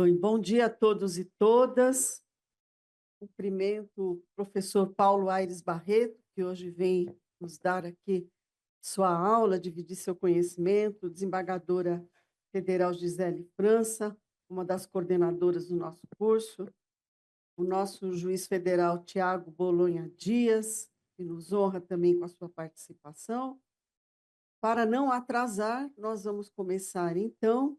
Bom dia a todos e todas. Cumprimento o professor Paulo Aires Barreto, que hoje vem nos dar aqui sua aula, dividir seu conhecimento, desembargadora federal Gisele França, uma das coordenadoras do nosso curso, o nosso juiz federal Tiago Bolonha Dias, que nos honra também com a sua participação. Para não atrasar, nós vamos começar então,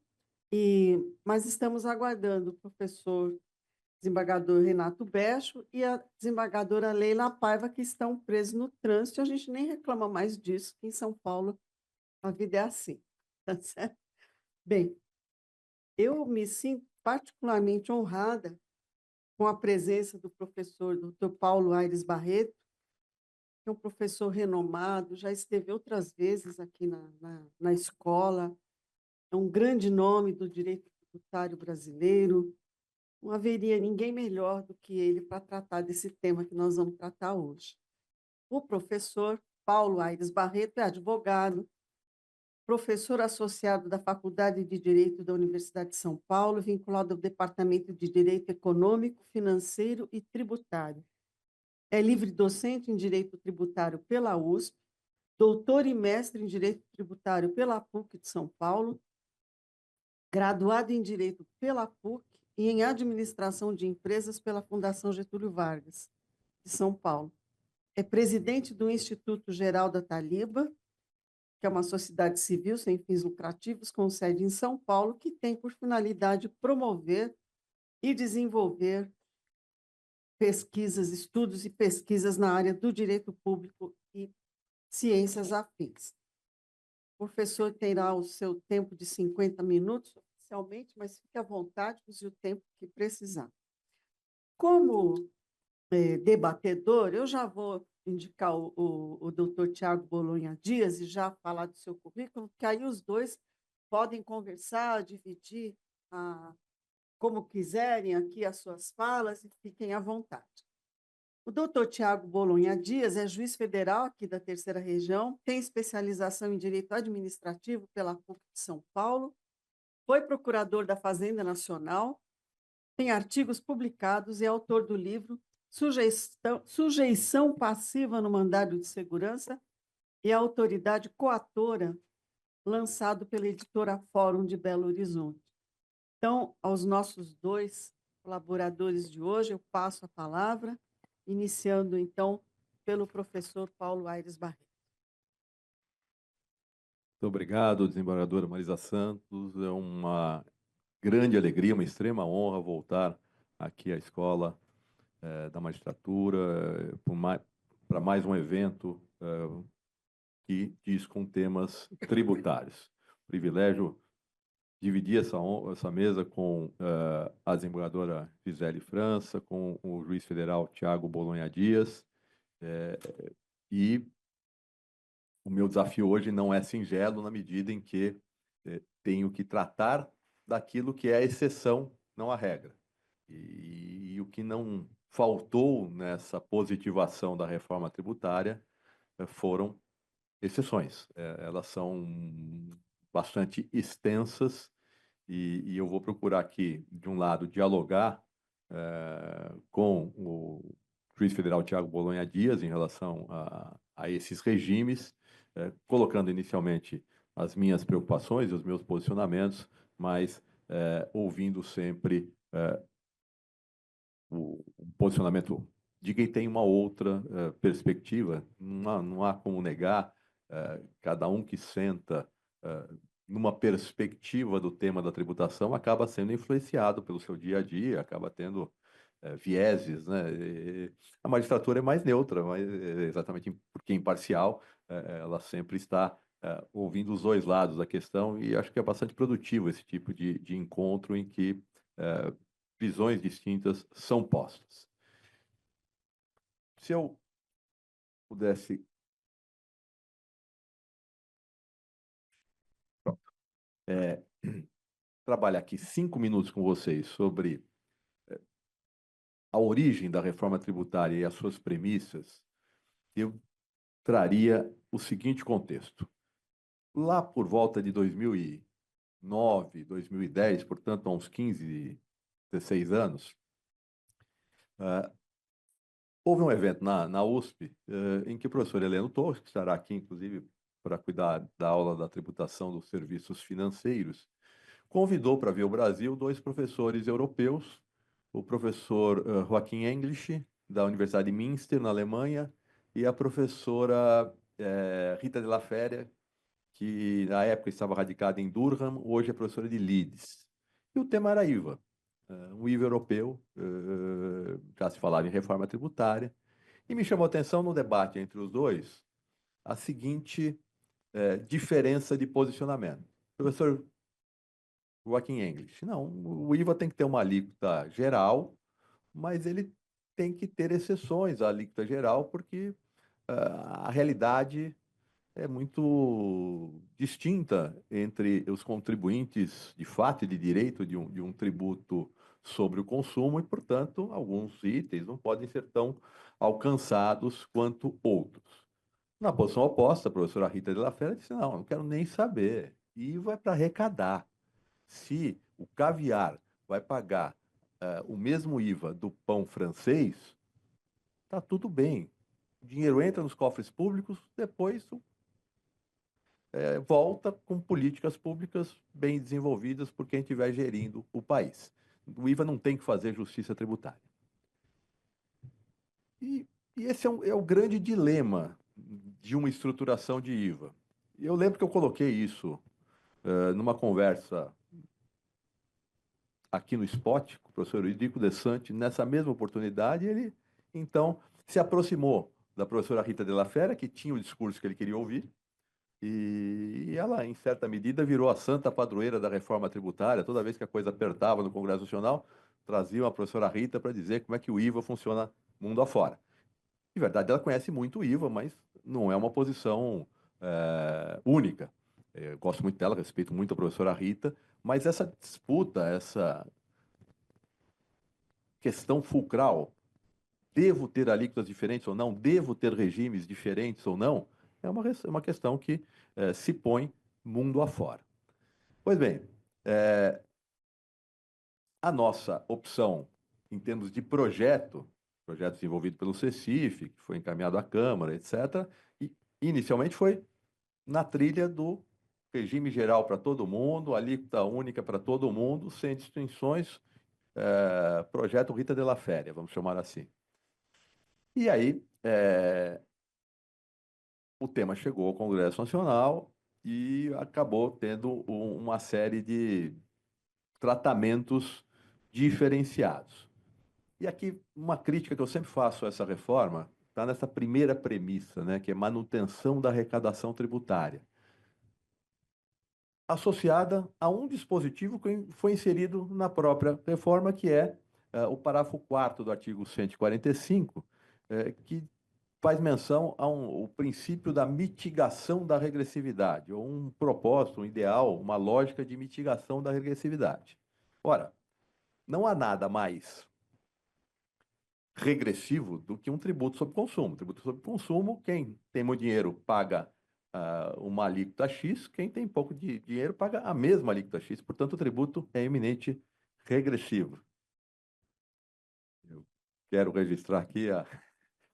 mas estamos aguardando o professor desembargador Renato Becho e a desembargadora Leila Paiva, que estão presos no trânsito. A gente nem reclama mais disso, que em São Paulo a vida é assim. Tá certo? Bem, eu me sinto particularmente honrada com a presença do professor Dr. Paulo Aires Barreto, que é um professor renomado, já esteve outras vezes aqui na escola, é um grande nome do direito tributário brasileiro. Não haveria ninguém melhor do que ele para tratar desse tema que nós vamos tratar hoje. O professor Paulo Aires Barreto é advogado, professor associado da Faculdade de Direito da Universidade de São Paulo, vinculado ao Departamento de Direito Econômico, Financeiro e Tributário. É livre-docente em Direito Tributário pela USP, doutor e mestre em Direito Tributário pela PUC de São Paulo, graduado em Direito pela PUC e em Administração de Empresas pela Fundação Getúlio Vargas, de São Paulo. É presidente do Instituto Geral da Taliba, que é uma sociedade civil sem fins lucrativos com sede em São Paulo, que tem por finalidade promover e desenvolver pesquisas, estudos e pesquisas na área do direito público e ciências afins. O professor terá o seu tempo de 50 minutos, oficialmente, mas fique à vontade, use o tempo que precisar. Como debatedor, eu já vou indicar o doutor Tiago Bolonha Dias e já falar do seu currículo, porque aí os dois podem conversar, dividir como quiserem aqui as suas falas e fiquem à vontade. O doutor Tiago Bolonha Dias é juiz federal aqui da Terceira Região, tem especialização em Direito Administrativo pela PUC de São Paulo, foi procurador da Fazenda Nacional, tem artigos publicados e é autor do livro Sujeição Passiva no Mandado de Segurança e a Autoridade Coatora, lançado pela editora Fórum de Belo Horizonte. Então, aos nossos dois colaboradores de hoje, eu passo a palavra, iniciando, então, pelo professor Paulo Aires Barreto. Muito obrigado, desembargadora Marisa Santos. É uma grande alegria, uma extrema honra voltar aqui à Escola da Magistratura para mais um evento que diz com temas tributários. Privilégio dividir essa mesa com a desembargadora Gisele França, com o juiz federal Tiago Bolonha Dias, e o meu desafio hoje não é singelo na medida em que tenho que tratar daquilo que é a exceção, não a regra. E o que não faltou nessa positivação da reforma tributária foram exceções. Elas são bastante extensas e eu vou procurar aqui, de um lado, dialogar com o juiz federal Tiago Bolonha Dias em relação a esses regimes, colocando inicialmente as minhas preocupações e os meus posicionamentos, mas ouvindo sempre o posicionamento de quem tem uma outra perspectiva. Não há como negar, cada um que senta numa perspectiva do tema da tributação acaba sendo influenciado pelo seu dia a dia, acaba tendo vieses, né? A magistratura é mais neutra, mas exatamente porque imparcial, ela sempre está ouvindo os dois lados da questão e acho que é bastante produtivo esse tipo de encontro em que visões distintas são postas. Se eu pudesse... trabalhar aqui 5 minutos com vocês sobre a origem da reforma tributária e as suas premissas, eu traria o seguinte contexto. Lá por volta de 2009, 2010, portanto, há uns 15 16 anos, houve um evento na USP em que o professor Heleno Torres, que estará aqui, inclusive, para cuidar da aula da tributação dos serviços financeiros, convidou para vir ao Brasil dois professores europeus, o professor Joaquim English, da Universidade de Münster, na Alemanha, e a professora Rita de la Féria, que na época estava radicada em Durham, hoje é professora de Leeds. E o tema era IVA, um IVA europeu, já se falava em reforma tributária, e me chamou a atenção no debate entre os dois a seguinte diferença de posicionamento. Professor Joaquim English, não, o IVA tem que ter uma alíquota geral, mas ele tem que ter exceções à alíquota geral, porque a realidade é muito distinta entre os contribuintes de fato e de direito de um tributo sobre o consumo e, portanto, alguns itens não podem ser tão alcançados quanto outros. Na posição oposta, a professora Rita de la Fera disse, não quero nem saber. IVA é para arrecadar. Se o caviar vai pagar o mesmo IVA do pão francês, está tudo bem. O dinheiro entra nos cofres públicos, depois volta com políticas públicas bem desenvolvidas por quem estiver gerindo o país. O IVA não tem que fazer justiça tributária. E esse é o grande dilema de uma estruturação de IVA. Eu lembro que eu coloquei isso numa conversa aqui no Spot, com o professor Euridico De Santi, nessa mesma oportunidade, ele, então, se aproximou da professora Rita de la Fera, que tinha o discurso que ele queria ouvir, e ela, em certa medida, virou a santa padroeira da reforma tributária. Toda vez que a coisa apertava no Congresso Nacional, traziam a professora Rita para dizer como é que o IVA funciona mundo afora. De verdade, ela conhece muito o IVA, mas não é uma posição única. Eu gosto muito dela, respeito muito a professora Rita, mas essa disputa, essa questão fulcral, devo ter alíquotas diferentes ou não, devo ter regimes diferentes ou não, é uma questão que se põe mundo afora. Pois bem, a nossa opção em termos de projeto desenvolvido pelo CECIF, que foi encaminhado à Câmara, etc., e inicialmente foi na trilha do regime geral para todo mundo, alíquota única para todo mundo, sem distinções, projeto Rita de la Féria, vamos chamar assim. E aí, o tema chegou ao Congresso Nacional e acabou tendo uma série de tratamentos diferenciados. E aqui, uma crítica que eu sempre faço a essa reforma está nessa primeira premissa, né, que é manutenção da arrecadação tributária, associada a um dispositivo que foi inserido na própria reforma, que é o parágrafo 4º do artigo 145, que faz menção ao princípio da mitigação da regressividade, ou um propósito, um ideal, uma lógica de mitigação da regressividade. Ora, não há nada mais regressivo do que um tributo sobre consumo. Tributo sobre consumo, quem tem muito dinheiro paga uma alíquota X, quem tem pouco de dinheiro paga a mesma alíquota X. Portanto, o tributo é eminente regressivo. Eu quero registrar aqui a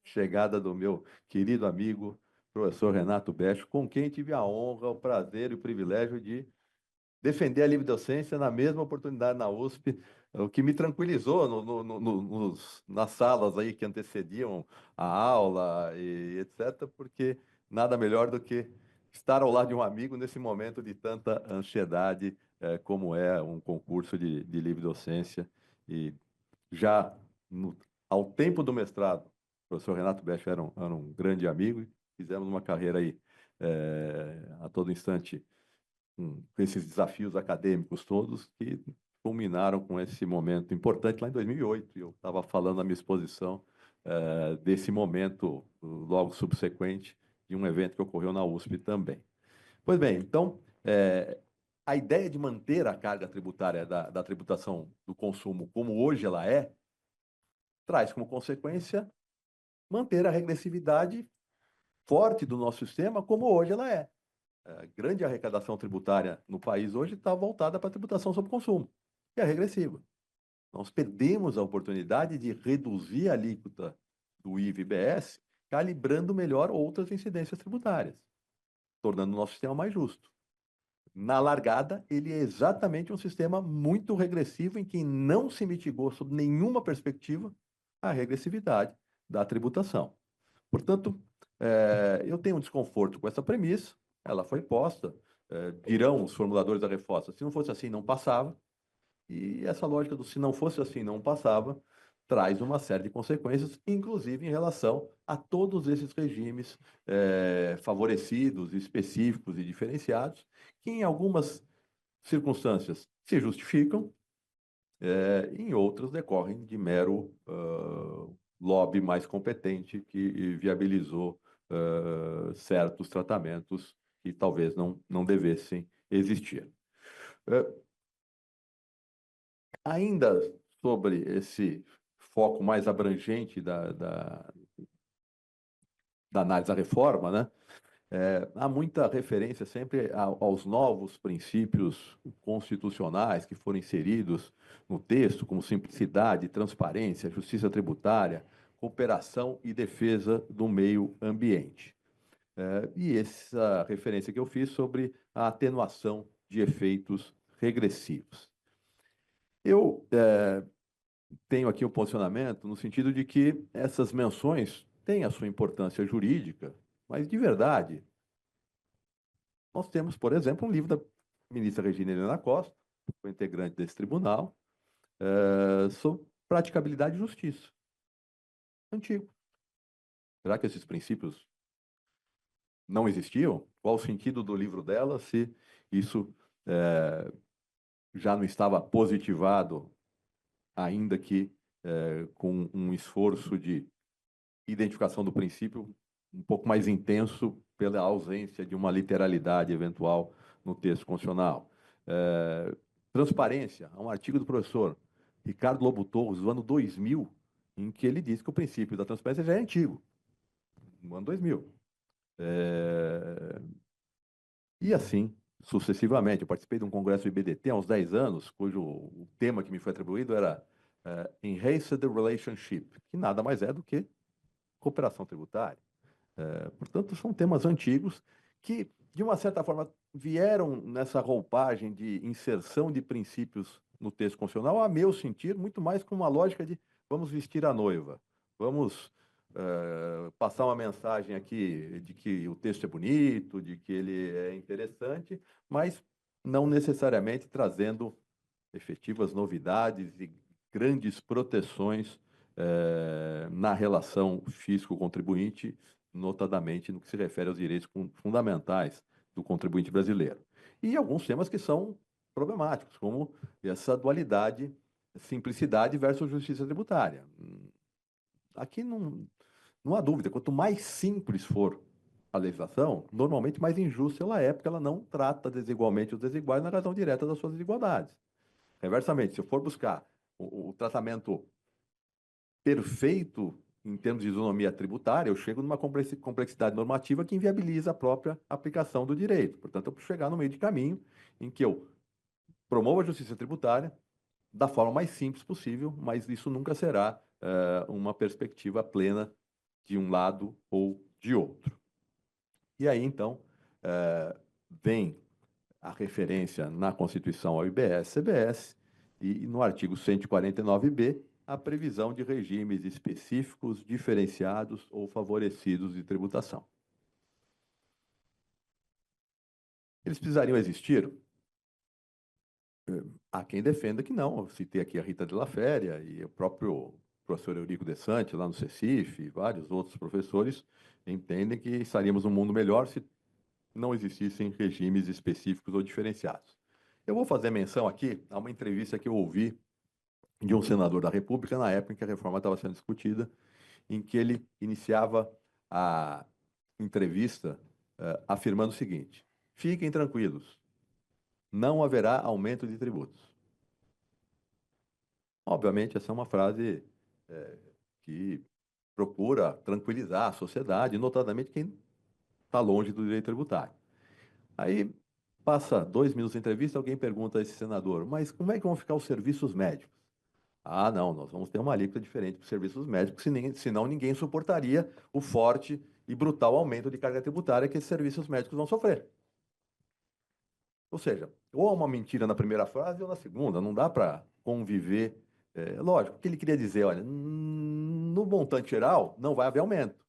chegada do meu querido amigo, professor Renato Becho, com quem tive a honra, o prazer e o privilégio de defender a livre docência na mesma oportunidade na USP, o que me tranquilizou nas salas aí que antecediam a aula e etc., porque nada melhor do que estar ao lado de um amigo nesse momento de tanta ansiedade como é um concurso de livre docência. E já ao tempo do mestrado, o professor Renato Becho era um grande amigo e fizemos uma carreira aí a todo instante com esses desafios acadêmicos todos que culminaram com esse momento importante lá em 2008. Eu estava falando na minha exposição desse momento logo subsequente de um evento que ocorreu na USP também. Pois bem, então, a ideia de manter a carga tributária da tributação do consumo como hoje ela traz como consequência manter a regressividade forte do nosso sistema como hoje ela é. A grande arrecadação tributária no país hoje está voltada para a tributação sobre consumo, que é regressiva. Nós perdemos a oportunidade de reduzir a alíquota do IVA e IBS, calibrando melhor outras incidências tributárias, tornando o nosso sistema mais justo. Na largada, ele é exatamente um sistema muito regressivo em que não se mitigou, sob nenhuma perspectiva, a regressividade da tributação. Portanto, eu tenho um desconforto com essa premissa, ela foi posta, dirão os formuladores da reforma, se não fosse assim, não passava, e essa lógica do se não fosse assim, não passava, traz uma série de consequências, inclusive em relação a todos esses regimes favorecidos, específicos e diferenciados, que em algumas circunstâncias se justificam, em outras decorrem de mero lobby mais competente que viabilizou certos tratamentos que talvez não devessem existir. Ainda sobre esse foco mais abrangente da análise da reforma, né? Há muita referência sempre aos novos princípios constitucionais que foram inseridos no texto, como simplicidade, transparência, justiça tributária, cooperação e defesa do meio ambiente. E essa referência que eu fiz sobre a atenuação de efeitos regressivos. Eu tenho aqui o posicionamento no sentido de que essas menções têm a sua importância jurídica, mas de verdade, nós temos, por exemplo, um livro da ministra Regina Helena Costa, que foi integrante desse tribunal, sobre praticabilidade e justiça. Antigo. Será que esses princípios não existiam? Qual o sentido do livro dela se isso já não estava positivado, ainda que com um esforço de identificação do princípio um pouco mais intenso pela ausência de uma literalidade eventual no texto constitucional. Transparência, há um artigo do professor Ricardo Lobo Torres, do ano 2000, em que ele diz que o princípio da transparência já é antigo, no ano 2000. E assim, sucessivamente. Eu participei de um congresso do IBDT há uns 10 anos, cujo o tema que me foi atribuído era Enhanced Relationship, que nada mais é do que cooperação tributária. Portanto, são temas antigos que, de uma certa forma, vieram nessa roupagem de inserção de princípios no texto constitucional, a meu sentir, muito mais com uma lógica de vamos vestir a noiva, vamos passar uma mensagem aqui de que o texto é bonito, de que ele é interessante, mas não necessariamente trazendo efetivas novidades e grandes proteções na relação fisco-contribuinte, notadamente no que se refere aos direitos fundamentais do contribuinte brasileiro. E alguns temas que são problemáticos, como essa dualidade, simplicidade versus justiça tributária. Aqui não há dúvida, quanto mais simples for a legislação, normalmente mais injusta ela é, porque ela não trata desigualmente os desiguais na razão direta das suas desigualdades. Reversamente, se eu for buscar o tratamento perfeito em termos de isonomia tributária, eu chego numa complexidade normativa que inviabiliza a própria aplicação do direito. Portanto, eu preciso chegar no meio de caminho em que eu promovo a justiça tributária da forma mais simples possível, mas isso nunca será uma perspectiva plena de um lado ou de outro. E aí, então, vem a referência na Constituição ao IBS, CBS, e no artigo 149b, a previsão de regimes específicos, diferenciados ou favorecidos de tributação. Eles precisariam existir? Há quem defenda que não. Eu citei aqui a Rita de la Féria e o próprio professor Eurico De Santi, lá no CECIF, e vários outros professores entendem que estaríamos num mundo melhor se não existissem regimes específicos ou diferenciados. Eu vou fazer menção aqui a uma entrevista que eu ouvi de um senador da República na época em que a reforma estava sendo discutida, em que ele iniciava a entrevista afirmando o seguinte: fiquem tranquilos, não haverá aumento de tributos. Obviamente, essa é uma frase que procura tranquilizar a sociedade, notadamente quem está longe do direito tributário. Aí passa 2 minutos de entrevista, alguém pergunta a esse senador: mas como é que vão ficar os serviços médicos? Ah, não, nós vamos ter uma alíquota diferente para os serviços médicos, senão ninguém suportaria o forte e brutal aumento de carga tributária que esses serviços médicos vão sofrer. Ou seja, ou é uma mentira na primeira frase ou na segunda, não dá para conviver. Lógico, o que ele queria dizer, olha, no montante geral não vai haver aumento,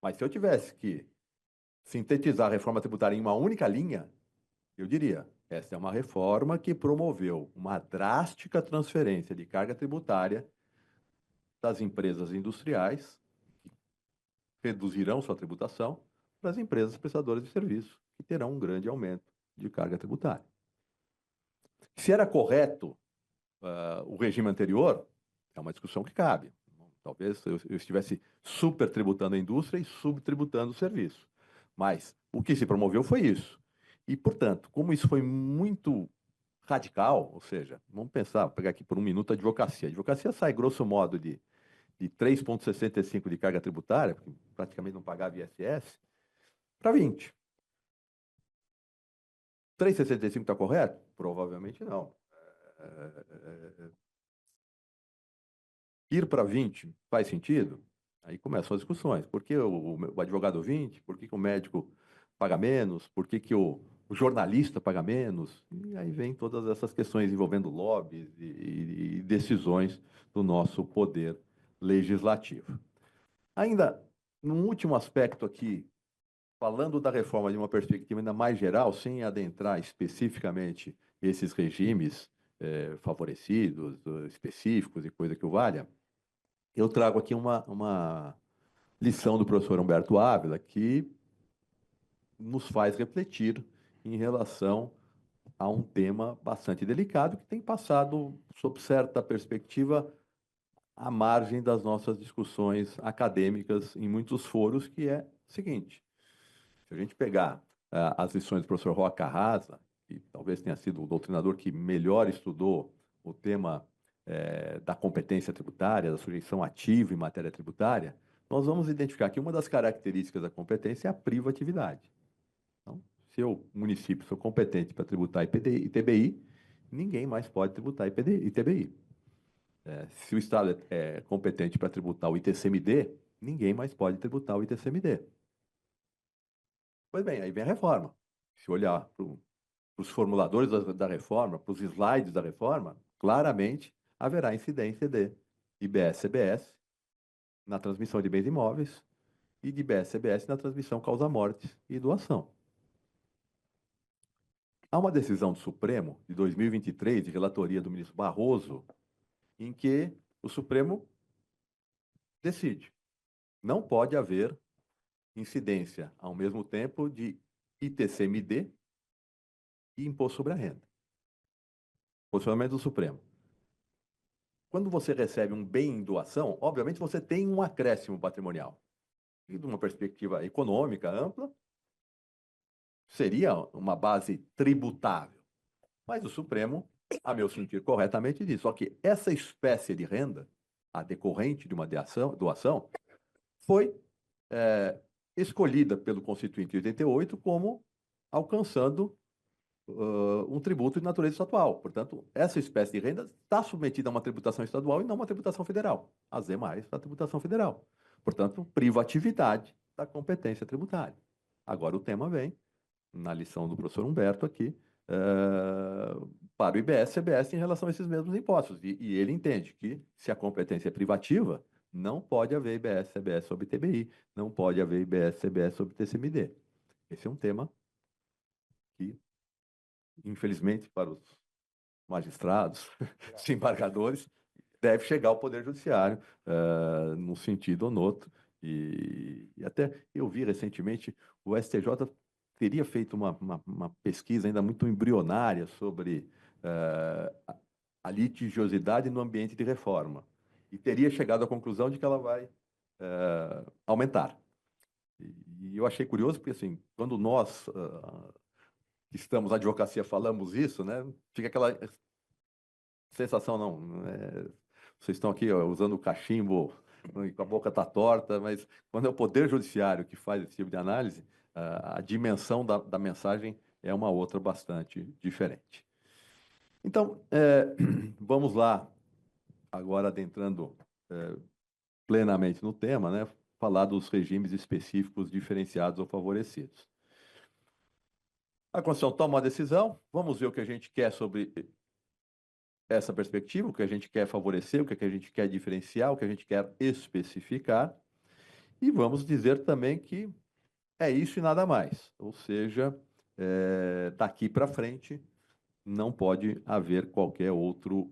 mas se eu tivesse que sintetizar a reforma tributária em uma única linha, eu diria, essa é uma reforma que promoveu uma drástica transferência de carga tributária das empresas industriais, que reduzirão sua tributação, para as empresas prestadoras de serviço, que terão um grande aumento de carga tributária. Se era correto o regime anterior, é uma discussão que cabe. Talvez eu estivesse supertributando a indústria e subtributando o serviço. Mas o que se promoveu foi isso. E, portanto, como isso foi muito radical, ou seja, vamos pensar, vou pegar aqui por um minuto a advocacia. A advocacia sai, grosso modo, de 3,65 de carga tributária, porque praticamente não pagava ISS, para 20. 3,65 está correto? Provavelmente não. Ir para 20 faz sentido? Aí começam as discussões. Por que o advogado 20? Por que o médico paga menos? Por que o jornalista paga menos? E aí vem todas essas questões envolvendo lobbies e decisões do nosso poder legislativo. Ainda, num último aspecto aqui, falando da reforma de uma perspectiva ainda mais geral, sem adentrar especificamente esses regimes favorecidos, específicos e coisa que o valha, eu trago aqui uma lição do professor Humberto Ávila que nos faz refletir em relação a um tema bastante delicado que tem passado, sob certa perspectiva, à margem das nossas discussões acadêmicas em muitos foros, que é o seguinte: se a gente pegar as lições do professor Roca Rasa, que talvez tenha sido o doutrinador que melhor estudou o tema da competência tributária, da sujeição ativa em matéria tributária, nós vamos identificar que uma das características da competência é a privatividade. Então, se o município for competente para tributar IPDI, ITBI, ninguém mais pode tributar IPDI, ITBI. Se o Estado é competente para tributar o ITCMD, ninguém mais pode tributar o ITCMD. Pois bem, aí vem a reforma. Se olhar para os formuladores da reforma, para os slides da reforma, claramente haverá incidência de IBS-CBS na transmissão de bens imóveis e de IBS-CBS na transmissão causa-mortes e doação. Há uma decisão do Supremo, de 2023, de relatoria do ministro Barroso, em que o Supremo decide: não pode haver incidência, ao mesmo tempo, de ITCMD e Imposto sobre a Renda. Posicionamento do Supremo. Quando você recebe um bem em doação, obviamente você tem um acréscimo patrimonial. E de uma perspectiva econômica ampla, seria uma base tributável. Mas o Supremo, a meu sentir, corretamente diz, só que essa espécie de renda, a decorrente de uma doação, foi escolhida pelo Constituinte de 88 como alcançando um tributo de natureza estadual. Portanto, essa espécie de renda está submetida a uma tributação estadual e não uma tributação federal. As demais, a tributação federal. Portanto, privatividade da competência tributária. Agora o tema vem, na lição do professor Humberto aqui, para o IBS e CBS em relação a esses mesmos impostos. E ele entende que, se a competência é privativa, não pode haver IBS, CBS sobre TBI, não pode haver IBS, CBS sobre TCMD. Esse é um tema que, infelizmente, para os magistrados, desembargadores, deve chegar ao Poder Judiciário, num sentido ou no outro. E até eu vi recentemente, o STJ teria feito uma pesquisa ainda muito embrionária sobre a litigiosidade no ambiente de reforma. E teria chegado à conclusão de que ela vai aumentar. E eu achei curioso, porque assim, quando nós que estamos na advocacia falamos isso, né, fica aquela sensação, não, vocês estão aqui usando o cachimbo, com a boca está torta, mas quando é o Poder Judiciário que faz esse tipo de análise, a dimensão da mensagem é uma outra bastante diferente. Então, vamos lá agora adentrando plenamente no tema, né, falar dos regimes específicos diferenciados ou favorecidos. A Constituição toma uma decisão, vamos ver o que a gente quer sobre essa perspectiva, o que a gente quer favorecer, o que a gente quer diferenciar, o que a gente quer especificar, e vamos dizer também que é isso e nada mais. Ou seja, daqui para frente não pode haver qualquer outro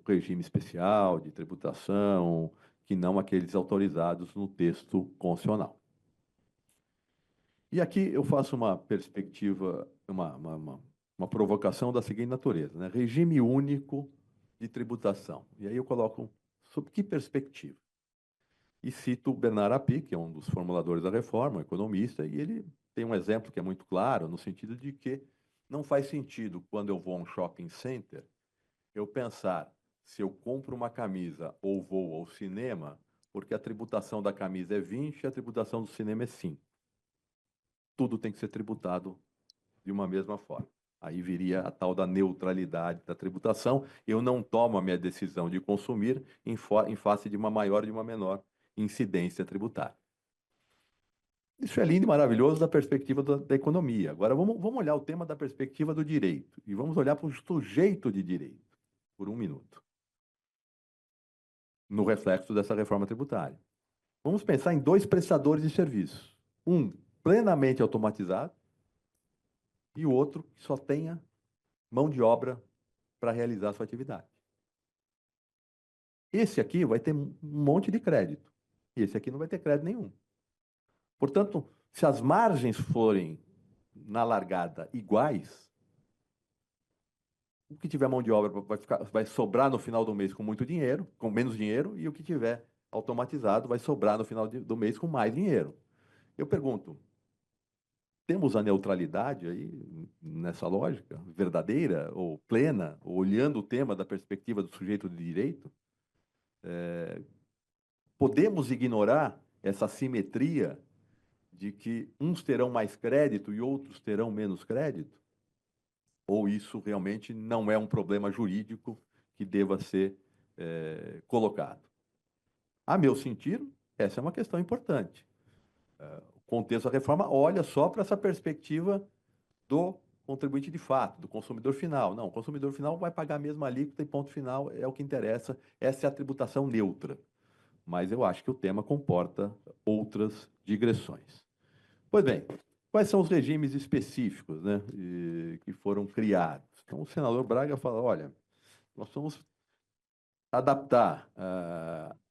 regime especial de tributação que não aqueles autorizados no texto constitucional. E aqui eu faço uma perspectiva, uma provocação da seguinte natureza, né? Regime único de tributação. E aí eu coloco sob que perspectiva? E cito Bernard Api, que é um dos formuladores da reforma, um economista, e ele tem um exemplo que é muito claro, no sentido de que não faz sentido, quando eu vou a um shopping center, eu pensar se eu compro uma camisa ou vou ao cinema, porque a tributação da camisa é 20 e a tributação do cinema é 5. Tudo tem que ser tributado de uma mesma forma. Aí viria a tal da neutralidade da tributação. Eu não tomo a minha decisão de consumir em face de uma maior e de uma menor incidência tributária. Isso é lindo e maravilhoso da perspectiva da economia. Agora, vamos olhar o tema da perspectiva do direito. E vamos olhar para o sujeito de direito, por um minuto, no reflexo dessa reforma tributária. Vamos pensar em dois prestadores de serviços. Um plenamente automatizado e o outro que só tenha mão de obra para realizar a sua atividade. Esse aqui vai ter um monte de crédito. E esse aqui não vai ter crédito nenhum. Portanto, se as margens forem, na largada, iguais, o que tiver mão de obra vai sobrar no final do mês com muito dinheiro, com menos dinheiro, e o que tiver automatizado vai sobrar no final do mês com mais dinheiro. Eu pergunto, temos a neutralidade aí nessa lógica verdadeira ou plena, olhando o tema da perspectiva do sujeito de direito? Podemos ignorar essa simetria de que uns terão mais crédito e outros terão menos crédito? Ou isso realmente não é um problema jurídico que deva ser colocado? A meu sentir, essa é uma questão importante. O contexto da reforma olha só para essa perspectiva do contribuinte de fato, do consumidor final. Não, o consumidor final vai pagar a mesma alíquota e ponto final, é o que interessa. Essa é a tributação neutra. Mas eu acho que o tema comporta outras digressões. Pois bem, quais são os regimes específicos, né, que foram criados? Então, o senador Braga fala, olha, nós vamos adaptar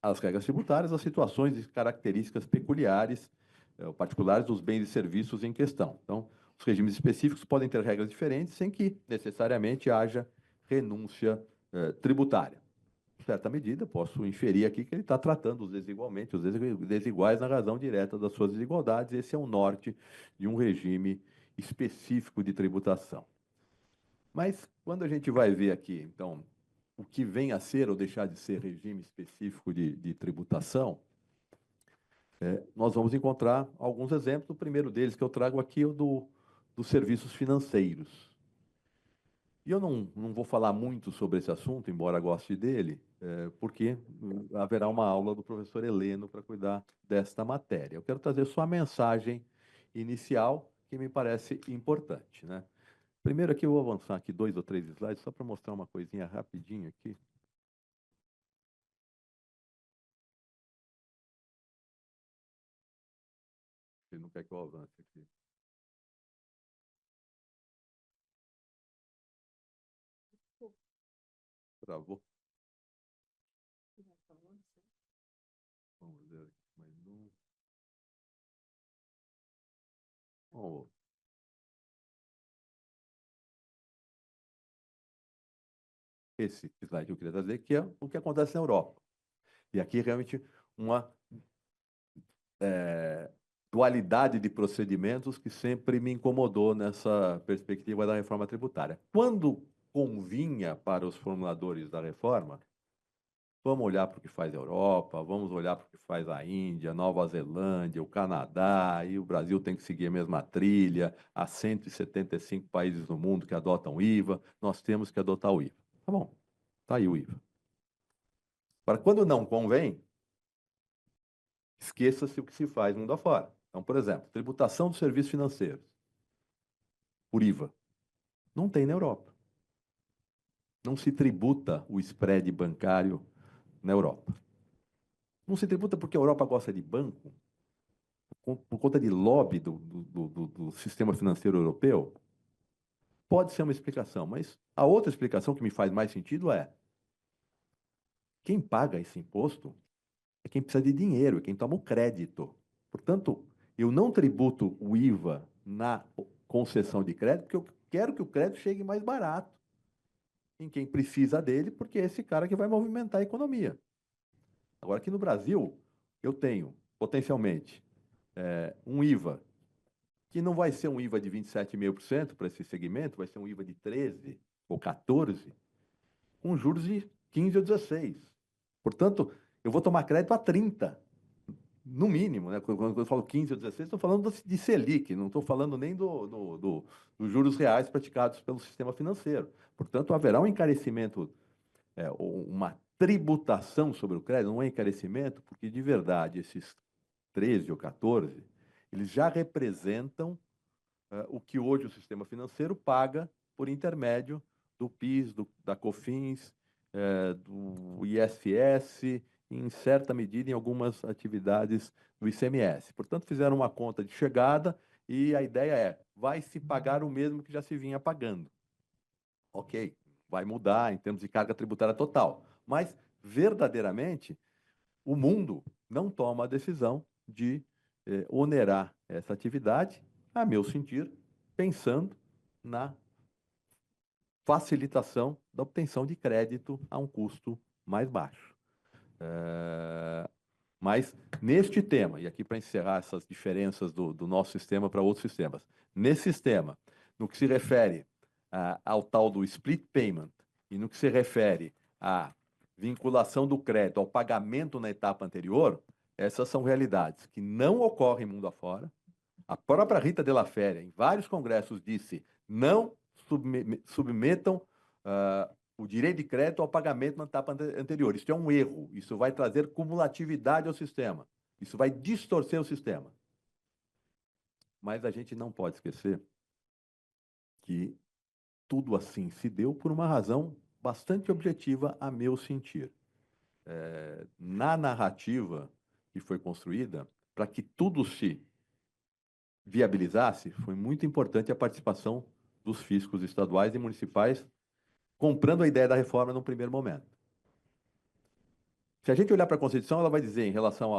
as regras tributárias às situações e características peculiares ou particulares dos bens e serviços em questão. Então, os regimes específicos podem ter regras diferentes sem que necessariamente haja renúncia tributária. Em certa medida, posso inferir aqui que ele está tratando desigualmente, os desiguais na razão direta das suas desigualdades. Esse é o norte de um regime específico de tributação. Mas, quando a gente vai ver aqui, então, o que vem a ser ou deixar de ser regime específico de tributação, nós vamos encontrar alguns exemplos. O primeiro deles que eu trago aqui é o dos serviços financeiros. E eu não vou falar muito sobre esse assunto, embora goste dele, porque haverá uma aula do professor Heleno para cuidar desta matéria. Eu quero trazer só a mensagem inicial, que me parece importante, né? Primeiro aqui, eu vou avançar aqui 2 ou 3 slides, só para mostrar uma coisinha rapidinho aqui. Ele não quer que eu avance aqui. Travou. Vamos ver aqui mais um. Vamos. Esse slide que eu queria trazer, que é o que acontece na Europa. E aqui realmente uma dualidade de procedimentos que sempre me incomodou nessa perspectiva da reforma tributária. Quando convinha para os formuladores da reforma, vamos olhar para o que faz a Europa, vamos olhar para o que faz a Índia, Nova Zelândia, o Canadá, e o Brasil tem que seguir a mesma trilha. Há 175 países no mundo que adotam o IVA, nós temos que adotar o IVA. Tá bom, tá aí o IVA. Agora, quando não convém, esqueça-se o que se faz mundo afora. Então, por exemplo, tributação dos serviços financeiros, por IVA. Não tem na Europa. Não se tributa o spread bancário na Europa. Não se tributa porque a Europa gosta de banco, por conta de lobby do sistema financeiro europeu. Pode ser uma explicação, mas a outra explicação que me faz mais sentido é: quem paga esse imposto é quem precisa de dinheiro, é quem toma o crédito. Portanto, eu não tributo o IVA na concessão de crédito, porque eu quero que o crédito chegue mais barato em quem precisa dele, porque é esse cara que vai movimentar a economia. Agora, aqui no Brasil, eu tenho, potencialmente, um IVA, que não vai ser um IVA de 27,5% para esse segmento, vai ser um IVA de 13% ou 14%, com juros de 15% ou 16%. Portanto, eu vou tomar crédito a 30%, no mínimo, né? Quando eu falo 15 ou 16, estou falando de Selic, não estou falando nem dos juros reais praticados pelo sistema financeiro. Portanto, haverá um encarecimento, uma tributação sobre o crédito, não é encarecimento, porque de verdade esses 13 ou 14, eles já representam o que hoje o sistema financeiro paga por intermédio do PIS, da COFINS, do ISS, em certa medida em algumas atividades do ICMS. Portanto, fizeram uma conta de chegada e a ideia é: vai se pagar o mesmo que já se vinha pagando. Ok, vai mudar em termos de carga tributária total, mas verdadeiramente o mundo não toma a decisão de onerar essa atividade, a meu sentir, pensando na facilitação da obtenção de crédito a um custo mais baixo. Mas neste tema, e aqui para encerrar essas diferenças do nosso sistema para outros sistemas, nesse sistema, no que se refere ao tal do split payment e no que se refere à vinculação do crédito ao pagamento na etapa anterior, essas são realidades que não ocorrem mundo afora. A própria Rita de la Féria, em vários congressos, disse: não submetam o direito de crédito ao pagamento na etapa anterior. Isso é um erro. Isso vai trazer cumulatividade ao sistema. Isso vai distorcer o sistema. Mas a gente não pode esquecer que tudo assim se deu por uma razão bastante objetiva, a meu sentir. Na narrativa que foi construída, para que tudo se viabilizasse, foi muito importante a participação dos fiscos estaduais e municipais, comprando a ideia da reforma num primeiro momento. Se a gente olhar para a Constituição, ela vai dizer, em relação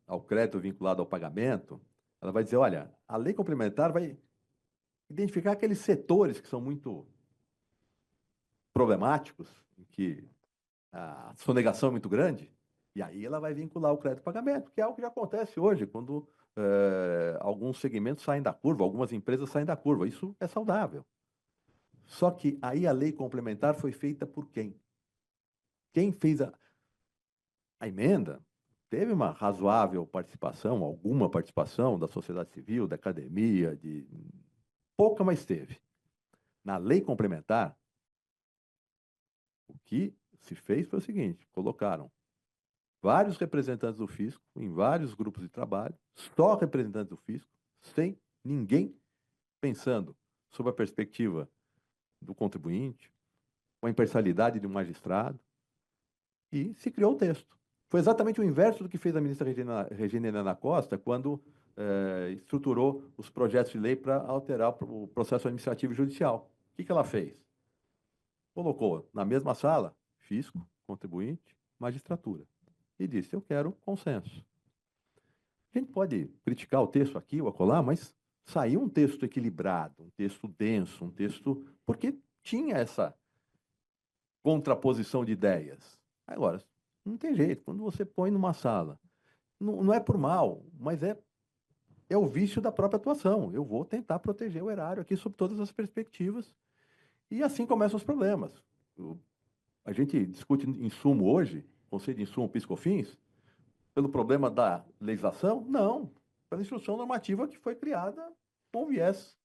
ao crédito vinculado ao pagamento, ela vai dizer: olha, a lei complementar vai identificar aqueles setores que são muito problemáticos, em que a sonegação é muito grande, e aí ela vai vincular o crédito ao pagamento, que é algo que já acontece hoje, quando alguns segmentos saem da curva, algumas empresas saem da curva. Isso é saudável. Só que aí a lei complementar foi feita por quem? Quem fez a emenda? Teve uma razoável participação, alguma participação da sociedade civil, da academia, pouca, mas teve. Na lei complementar, o que se fez foi o seguinte: colocaram vários representantes do fisco em vários grupos de trabalho, só representantes do fisco, sem ninguém pensando sob a perspectiva do contribuinte, com a imparcialidade de um magistrado, e se criou o texto. Foi exatamente o inverso do que fez a ministra Regina Helena Costa quando estruturou os projetos de lei para alterar o processo administrativo e judicial. O que ela fez? Colocou na mesma sala fisco, contribuinte, magistratura. E disse: eu quero consenso. A gente pode criticar o texto aqui ou acolá, mas saiu um texto equilibrado, um texto denso, um texto... porque tinha essa contraposição de ideias. Agora, não tem jeito. Quando você põe numa sala, não é por mal, mas é o vício da própria atuação. Eu vou tentar proteger o erário aqui sob todas as perspectivas. E assim começam os problemas. A gente discute insumo hoje, conceito de insumo PIS/COFINS, pelo problema da legislação? Não. Pela instrução normativa que foi criada com viés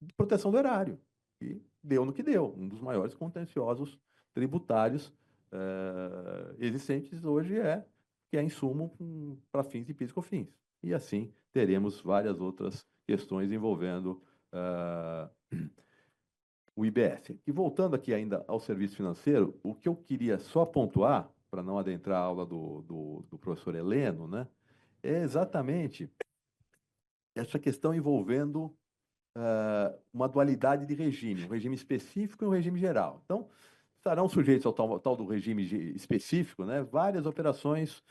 de proteção do erário. E deu no que deu. Um dos maiores contenciosos tributários existentes hoje que é insumo para fins de PIS e COFINS. E assim teremos várias outras questões envolvendo o IBS. E voltando aqui ainda ao serviço financeiro, o que eu queria só pontuar, para não adentrar a aula do professor Heleno, né, é exatamente essa questão envolvendo uma dualidade de regime, um regime específico e um regime geral. Então, estarão sujeitos ao tal do regime específico, né, várias operações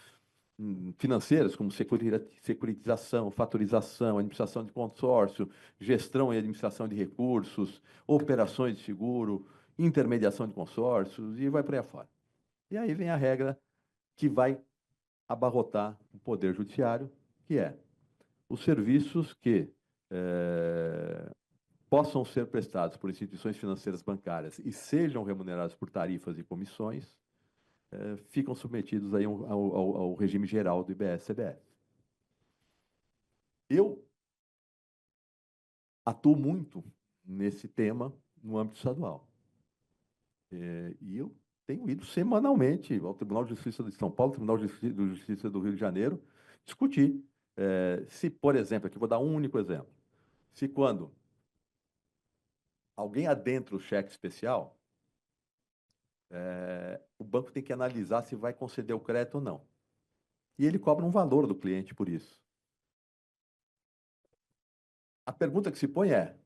financeiras, como securitização, fatorização, administração de consórcio, gestão e administração de recursos, operações de seguro, intermediação de consórcios, e vai por aí afora. E aí vem a regra que vai abarrotar o Poder Judiciário, que é os serviços que possam ser prestados por instituições financeiras bancárias e sejam remunerados por tarifas e comissões, ficam submetidos aí ao regime geral do IBS-CBS. Eu atuo muito nesse tema no âmbito estadual. E eu tenho ido semanalmente ao Tribunal de Justiça de São Paulo, Tribunal de Justiça do Rio de Janeiro, discutir se, por exemplo, aqui vou dar um único exemplo, se quando alguém adentra o cheque especial, o banco tem que analisar se vai conceder o crédito ou não. E ele cobra um valor do cliente por isso. A pergunta que se põe é: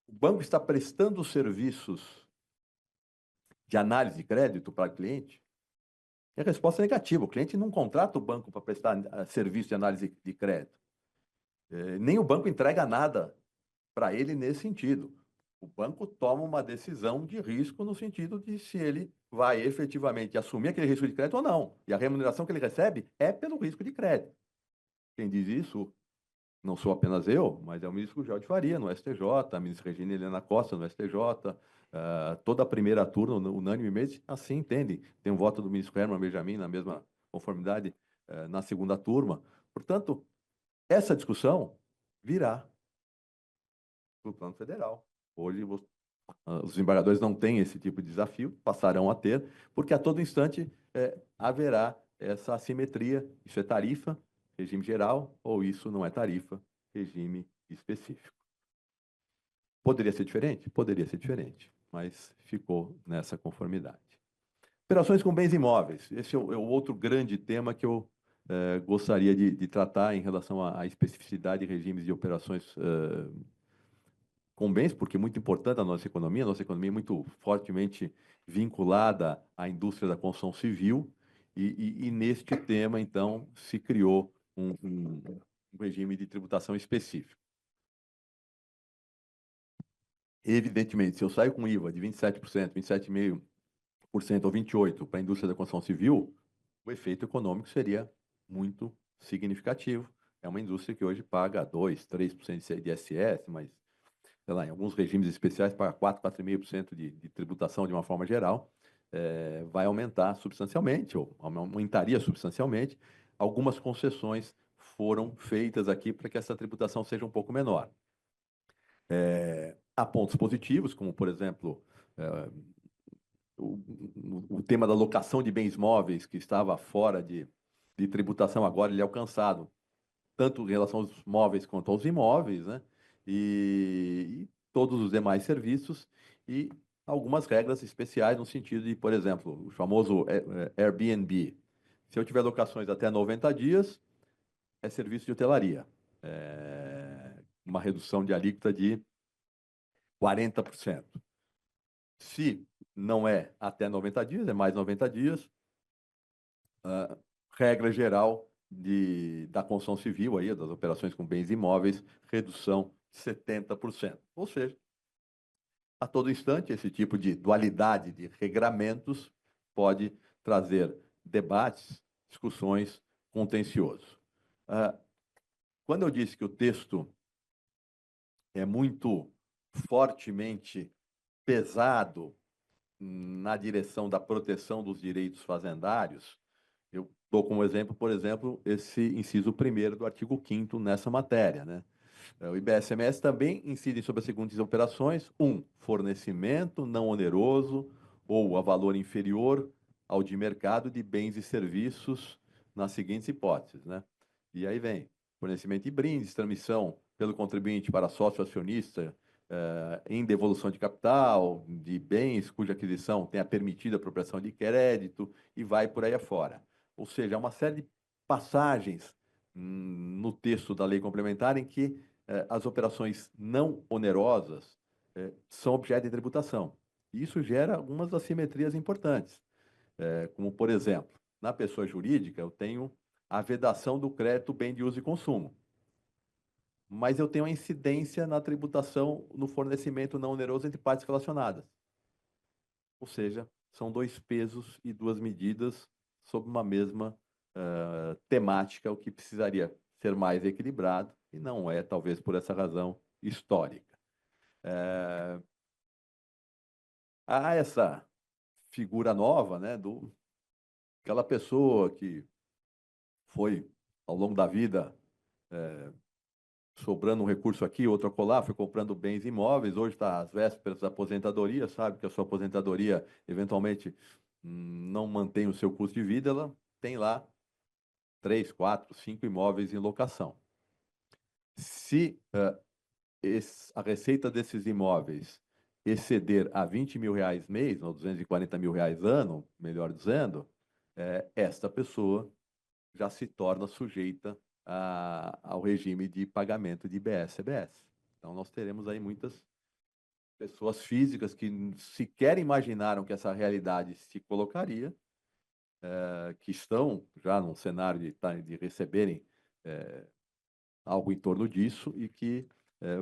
o banco está prestando serviços de análise de crédito para o cliente? E a resposta é negativa. O cliente não contrata o banco para prestar serviço de análise de crédito. Nem o banco entrega nada para ele nesse sentido. O banco toma uma decisão de risco no sentido de se ele vai efetivamente assumir aquele risco de crédito ou não. E a remuneração que ele recebe é pelo risco de crédito. Quem diz isso não sou apenas eu, mas é o ministro Gugel de Faria, no STJ, a ministra Regina Helena Costa, no STJ, toda a primeira turma, unanimemente, assim entende. Tem um voto do ministro Herman Benjamin na mesma conformidade na segunda turma. Portanto, essa discussão virá para o plano federal. Hoje, os desembargadores não têm esse tipo de desafio, passarão a ter, porque a todo instante haverá essa assimetria. Isso é tarifa, regime geral, ou isso não é tarifa, regime específico. Poderia ser diferente? Poderia ser diferente, mas ficou nessa conformidade. Operações com bens imóveis. Esse é o outro grande tema que eu gostaria de tratar em relação à especificidade de regimes de operações com bens, porque é muito importante a nossa economia é muito fortemente vinculada à indústria da construção civil, e neste tema, então, se criou um regime de tributação específico. Evidentemente, se eu saio com IVA de 27%, 27,5% ou 28% para a indústria da construção civil, o efeito econômico seria muito significativo. É uma indústria que hoje paga 2%, 3% de ISS, mas sei lá, em alguns regimes especiais, paga 4%, 4,5% de tributação de uma forma geral, vai aumentar substancialmente, ou aumentaria substancialmente. Algumas concessões foram feitas aqui para que essa tributação seja um pouco menor. Há pontos positivos, como, por exemplo, o tema da locação de bens móveis, que estava fora de tributação, agora ele é alcançado, tanto em relação aos móveis quanto aos imóveis, né? E todos os demais serviços, e algumas regras especiais no sentido de, por exemplo, o famoso Airbnb. Se eu tiver locações até 90 dias, é serviço de hotelaria. Uma redução de alíquota de 40%. Se não é até 90 dias, é mais 90 dias, regra geral da construção civil, aí, das operações com bens imóveis, redução de 70%. Ou seja, a todo instante, esse tipo de dualidade de regramentos pode trazer debates, discussões, contencioso. Quando eu disse que o texto é muito fortemente pesado na direção da proteção dos direitos fazendários, eu dou como exemplo, por exemplo, esse inciso 1º do artigo 5º nessa matéria, né? O IBSMS também incide sobre as seguintes operações: 1. Fornecimento não oneroso ou a valor inferior ao de mercado de bens e serviços nas seguintes hipóteses, né? E aí vem fornecimento de brindes, transmissão pelo contribuinte para sócio acionista em devolução de capital, de bens cuja aquisição tenha permitido a apropriação de crédito e vai por aí afora. Ou seja, há uma série de passagens no texto da lei complementar em que as operações não onerosas são objeto de tributação. E isso gera algumas assimetrias importantes, como, por exemplo, na pessoa jurídica, eu tenho a vedação do crédito bem de uso e consumo, mas eu tenho a incidência na tributação no fornecimento não oneroso entre partes relacionadas. Ou seja, são dois pesos e duas medidas sob uma mesma temática, o que precisaria ser mais equilibrado, e não é, talvez por essa razão histórica. Há essa figura nova, né, aquela pessoa que foi, ao longo da vida, sobrando um recurso aqui, outro acolá, foi comprando bens imóveis, hoje está às vésperas da aposentadoria, sabe que a sua aposentadoria, eventualmente, não mantém o seu custo de vida, ela tem lá 3, 4, 5 imóveis em locação. Se a receita desses imóveis exceder a R$ 20.000 mês, ou R$ 240.000 ano, melhor dizendo, esta pessoa já se torna sujeita ao regime de pagamento de IBS-CBS. Então, nós teremos aí muitas pessoas físicas que sequer imaginaram que essa realidade se colocaria, que estão já num cenário de receberem algo em torno disso e que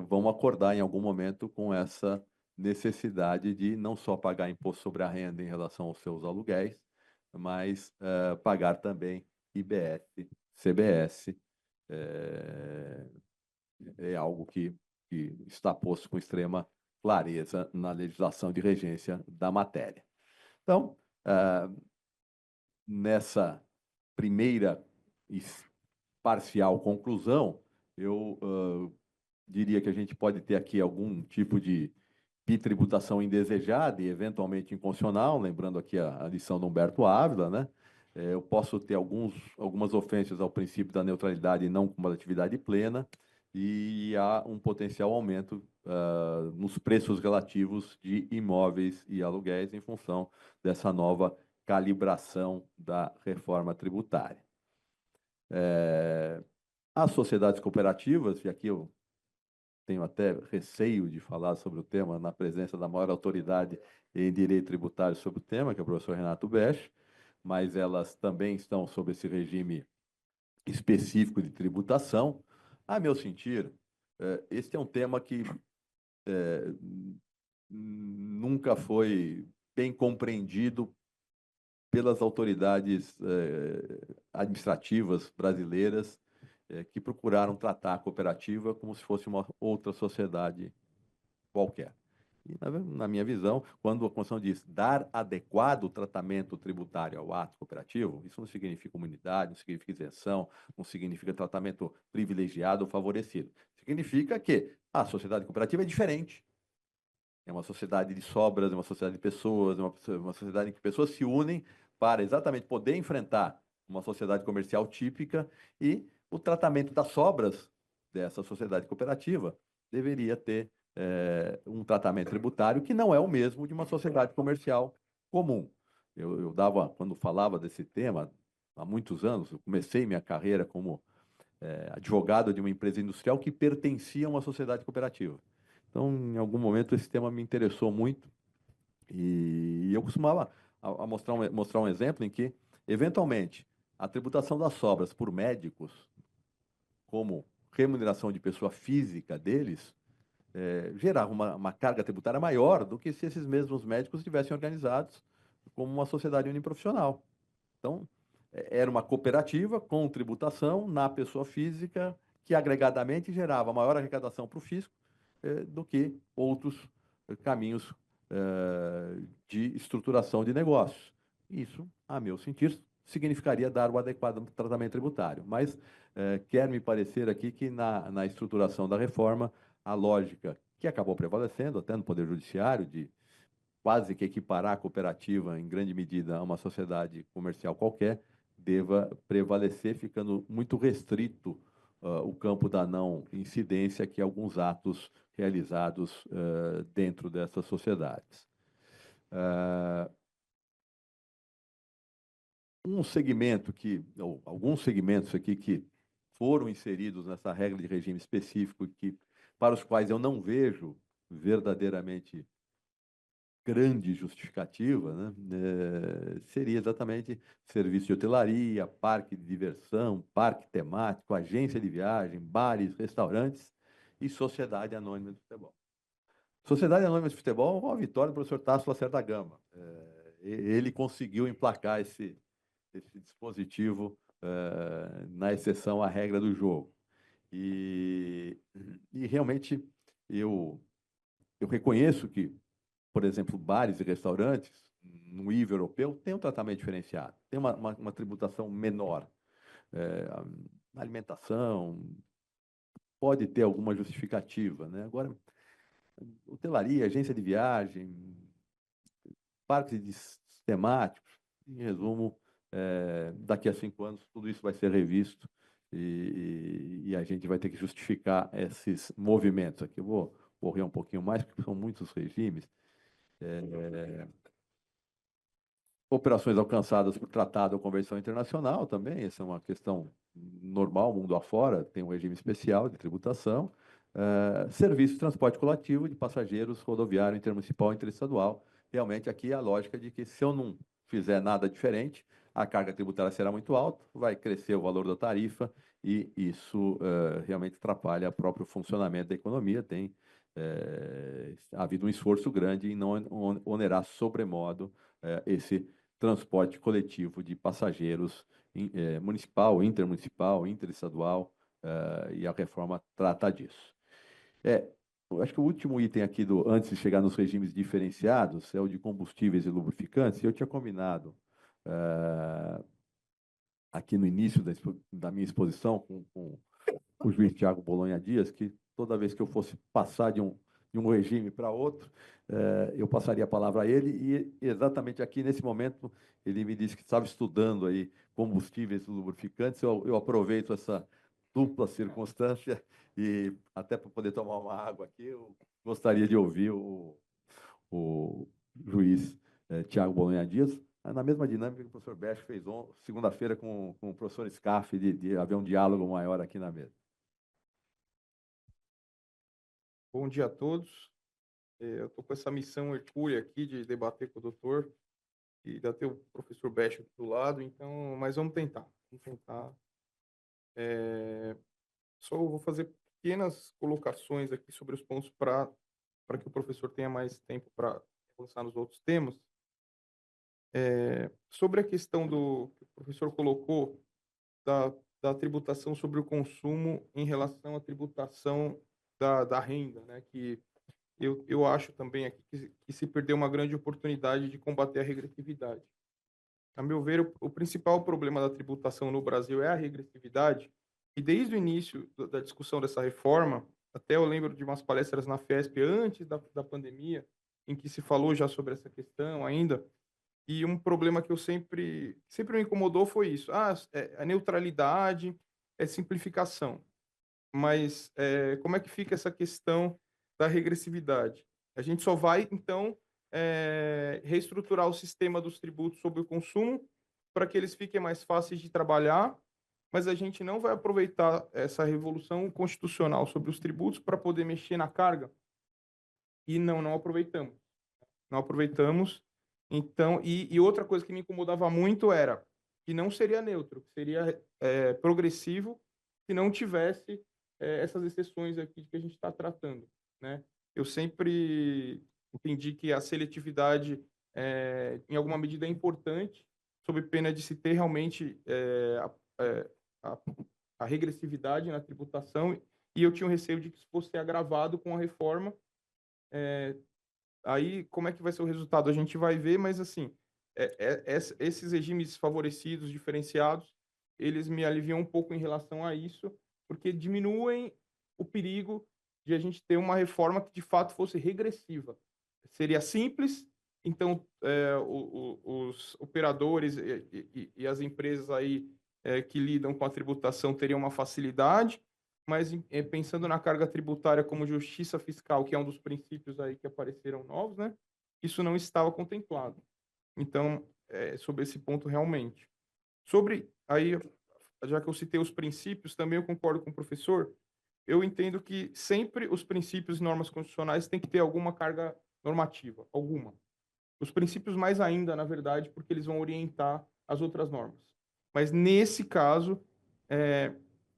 vão acordar em algum momento com essa necessidade de não só pagar imposto sobre a renda em relação aos seus aluguéis, mas pagar também IBS, CBS, é algo que está posto com extrema clareza na legislação de regência da matéria. Então, nessa primeira e parcial conclusão, eu diria que a gente pode ter aqui algum tipo de bitributação indesejada e eventualmente inconstitucional, lembrando aqui a lição do Humberto Ávila, né? Eu posso ter algumas ofensas ao princípio da neutralidade e não cumulatividade plena, e há um potencial aumento nos preços relativos de imóveis e aluguéis em função dessa nova calibração da reforma tributária. As sociedades cooperativas, e aqui eu tenho até receio de falar sobre o tema na presença da maior autoridade em direito tributário sobre o tema, que é o professor Renato Bech, mas elas também estão sob esse regime específico de tributação. A meu sentir, este é um tema que nunca foi bem compreendido pelas autoridades administrativas brasileiras que procuraram tratar a cooperativa como se fosse uma outra sociedade qualquer. E, na minha visão, quando a Constituição diz dar adequado tratamento tributário ao ato cooperativo, isso não significa comunidade, não significa isenção, não significa tratamento privilegiado ou favorecido. Significa que a sociedade cooperativa é diferente. É uma sociedade de sobras, é uma sociedade de pessoas, é uma sociedade em que pessoas se unem para exatamente poder enfrentar uma sociedade comercial típica, e o tratamento das sobras dessa sociedade cooperativa deveria ter um tratamento tributário que não é o mesmo de uma sociedade comercial comum. Eu dava, quando falava desse tema, há muitos anos, eu comecei minha carreira como advogado de uma empresa industrial que pertencia a uma sociedade cooperativa. Então, em algum momento, esse tema me interessou muito e eu costumava mostrar um exemplo em que, eventualmente, a tributação das sobras por médicos, como remuneração de pessoa física deles, gerava uma carga tributária maior do que se esses mesmos médicos estivessem organizados como uma sociedade uniprofissional. Então, era uma cooperativa com tributação na pessoa física que agregadamente gerava maior arrecadação para o fisco do que outros caminhos de estruturação de negócios. Isso, a meu sentir, significaria dar o adequado tratamento tributário. Mas quer me parecer aqui que na estruturação da reforma, a lógica que acabou prevalecendo, até no Poder Judiciário, de quase que equiparar a cooperativa, em grande medida, a uma sociedade comercial qualquer, deva prevalecer, ficando muito restrito o campo da não incidência que alguns atos realizados dentro dessas sociedades. Um segmento ou alguns segmentos aqui que foram inseridos nessa regra de regime específico, para os quais eu não vejo verdadeiramente grande justificativa, né? Seria exatamente serviço de hotelaria, parque de diversão, parque temático, agência de viagem, bares, restaurantes e sociedade anônima de futebol. Sociedade Anônima de Futebol é uma vitória do professor Tasso Lacerda Gama. Ele conseguiu emplacar esse dispositivo na exceção à regra do jogo. E realmente eu reconheço que, por exemplo, bares e restaurantes, no nível europeu, têm um tratamento diferenciado, tem uma tributação menor. Alimentação pode ter alguma justificativa, né? Agora, hotelaria, agência de viagem, parques temáticos, em resumo, daqui a 5 anos tudo isso vai ser revisto e a gente vai ter que justificar esses movimentos. Aqui eu vou correr um pouquinho mais, porque são muitos regimes. Operações alcançadas por tratado ou convenção internacional também, essa é uma questão normal, mundo afora, tem um regime especial de tributação. Serviço de transporte coletivo de passageiros rodoviário, intermunicipal e interestadual. Realmente aqui a lógica de que se eu não fizer nada diferente, a carga tributária será muito alta, vai crescer o valor da tarifa e isso realmente atrapalha o próprio funcionamento da economia. Tem havido um esforço grande em não onerar sobremodo esse transporte coletivo de passageiros municipal, intermunicipal, interestadual, e a reforma trata disso. Eu acho que o último item aqui, antes de chegar nos regimes diferenciados, é o de combustíveis e lubrificantes. Eu tinha combinado aqui no início da minha exposição com o juiz Tiago Bolonha Dias, que toda vez que eu fosse passar de um regime para outro, eu passaria a palavra a ele, e exatamente aqui, nesse momento, ele me disse que estava estudando aí combustíveis e lubrificantes. Eu aproveito essa dupla circunstância e, até para poder tomar uma água aqui, eu gostaria de ouvir o juiz Tiago Bolonha Dias, na mesma dinâmica que o professor Besch fez segunda-feira com o professor Scaff, de haver um diálogo maior aqui na mesa. Bom dia a todos. Eu estou com essa missão hercúlea aqui de debater com o doutor e ainda ter o professor Besch aqui do lado, então, mas vamos tentar. Só vou fazer pequenas colocações aqui sobre os pontos para que o professor tenha mais tempo para avançar nos outros temas. Sobre a questão que o professor colocou da tributação sobre o consumo em relação à tributação da renda, né? Que eu acho também aqui que se perdeu uma grande oportunidade de combater a regressividade. A meu ver, o principal problema da tributação no Brasil é a regressividade, e desde o início da discussão dessa reforma, até eu lembro de umas palestras na Fiesp antes da pandemia, em que se falou já sobre essa questão ainda, e um problema que eu sempre me incomodou foi isso. A neutralidade, simplificação. Mas como é que fica essa questão da regressividade? A gente só vai, então, reestruturar o sistema dos tributos sobre o consumo para que eles fiquem mais fáceis de trabalhar, mas a gente não vai aproveitar essa revolução constitucional sobre os tributos para poder mexer na carga, e não aproveitamos. Não aproveitamos. Então, e outra coisa que me incomodava muito era que não seria neutro, que seria progressivo, se não tivesse essas exceções aqui que a gente está tratando, né? Eu sempre entendi que a seletividade, em alguma medida, é importante, sob pena de se ter realmente a, a regressividade na tributação, e eu tinha um receio de que isso fosse agravado com a reforma. Aí, como é que vai ser o resultado? A gente vai ver, mas, assim, esses regimes favorecidos, diferenciados, eles me aliviam um pouco em relação a isso, porque diminuem o perigo de a gente ter uma reforma que, de fato, fosse regressiva. Seria simples, Então, os operadores e as empresas aí que lidam com a tributação teriam uma facilidade, mas pensando na carga tributária como justiça fiscal, que é um dos princípios aí que apareceram novos, né? Isso não estava contemplado. Então, sobre esse ponto, realmente. Sobre, aí, já que eu citei os princípios, também eu concordo com o professor, eu entendo que sempre os princípios e normas constitucionais têm que ter alguma carga normativa, alguma. Os princípios mais ainda, na verdade, porque eles vão orientar as outras normas. Mas nesse caso,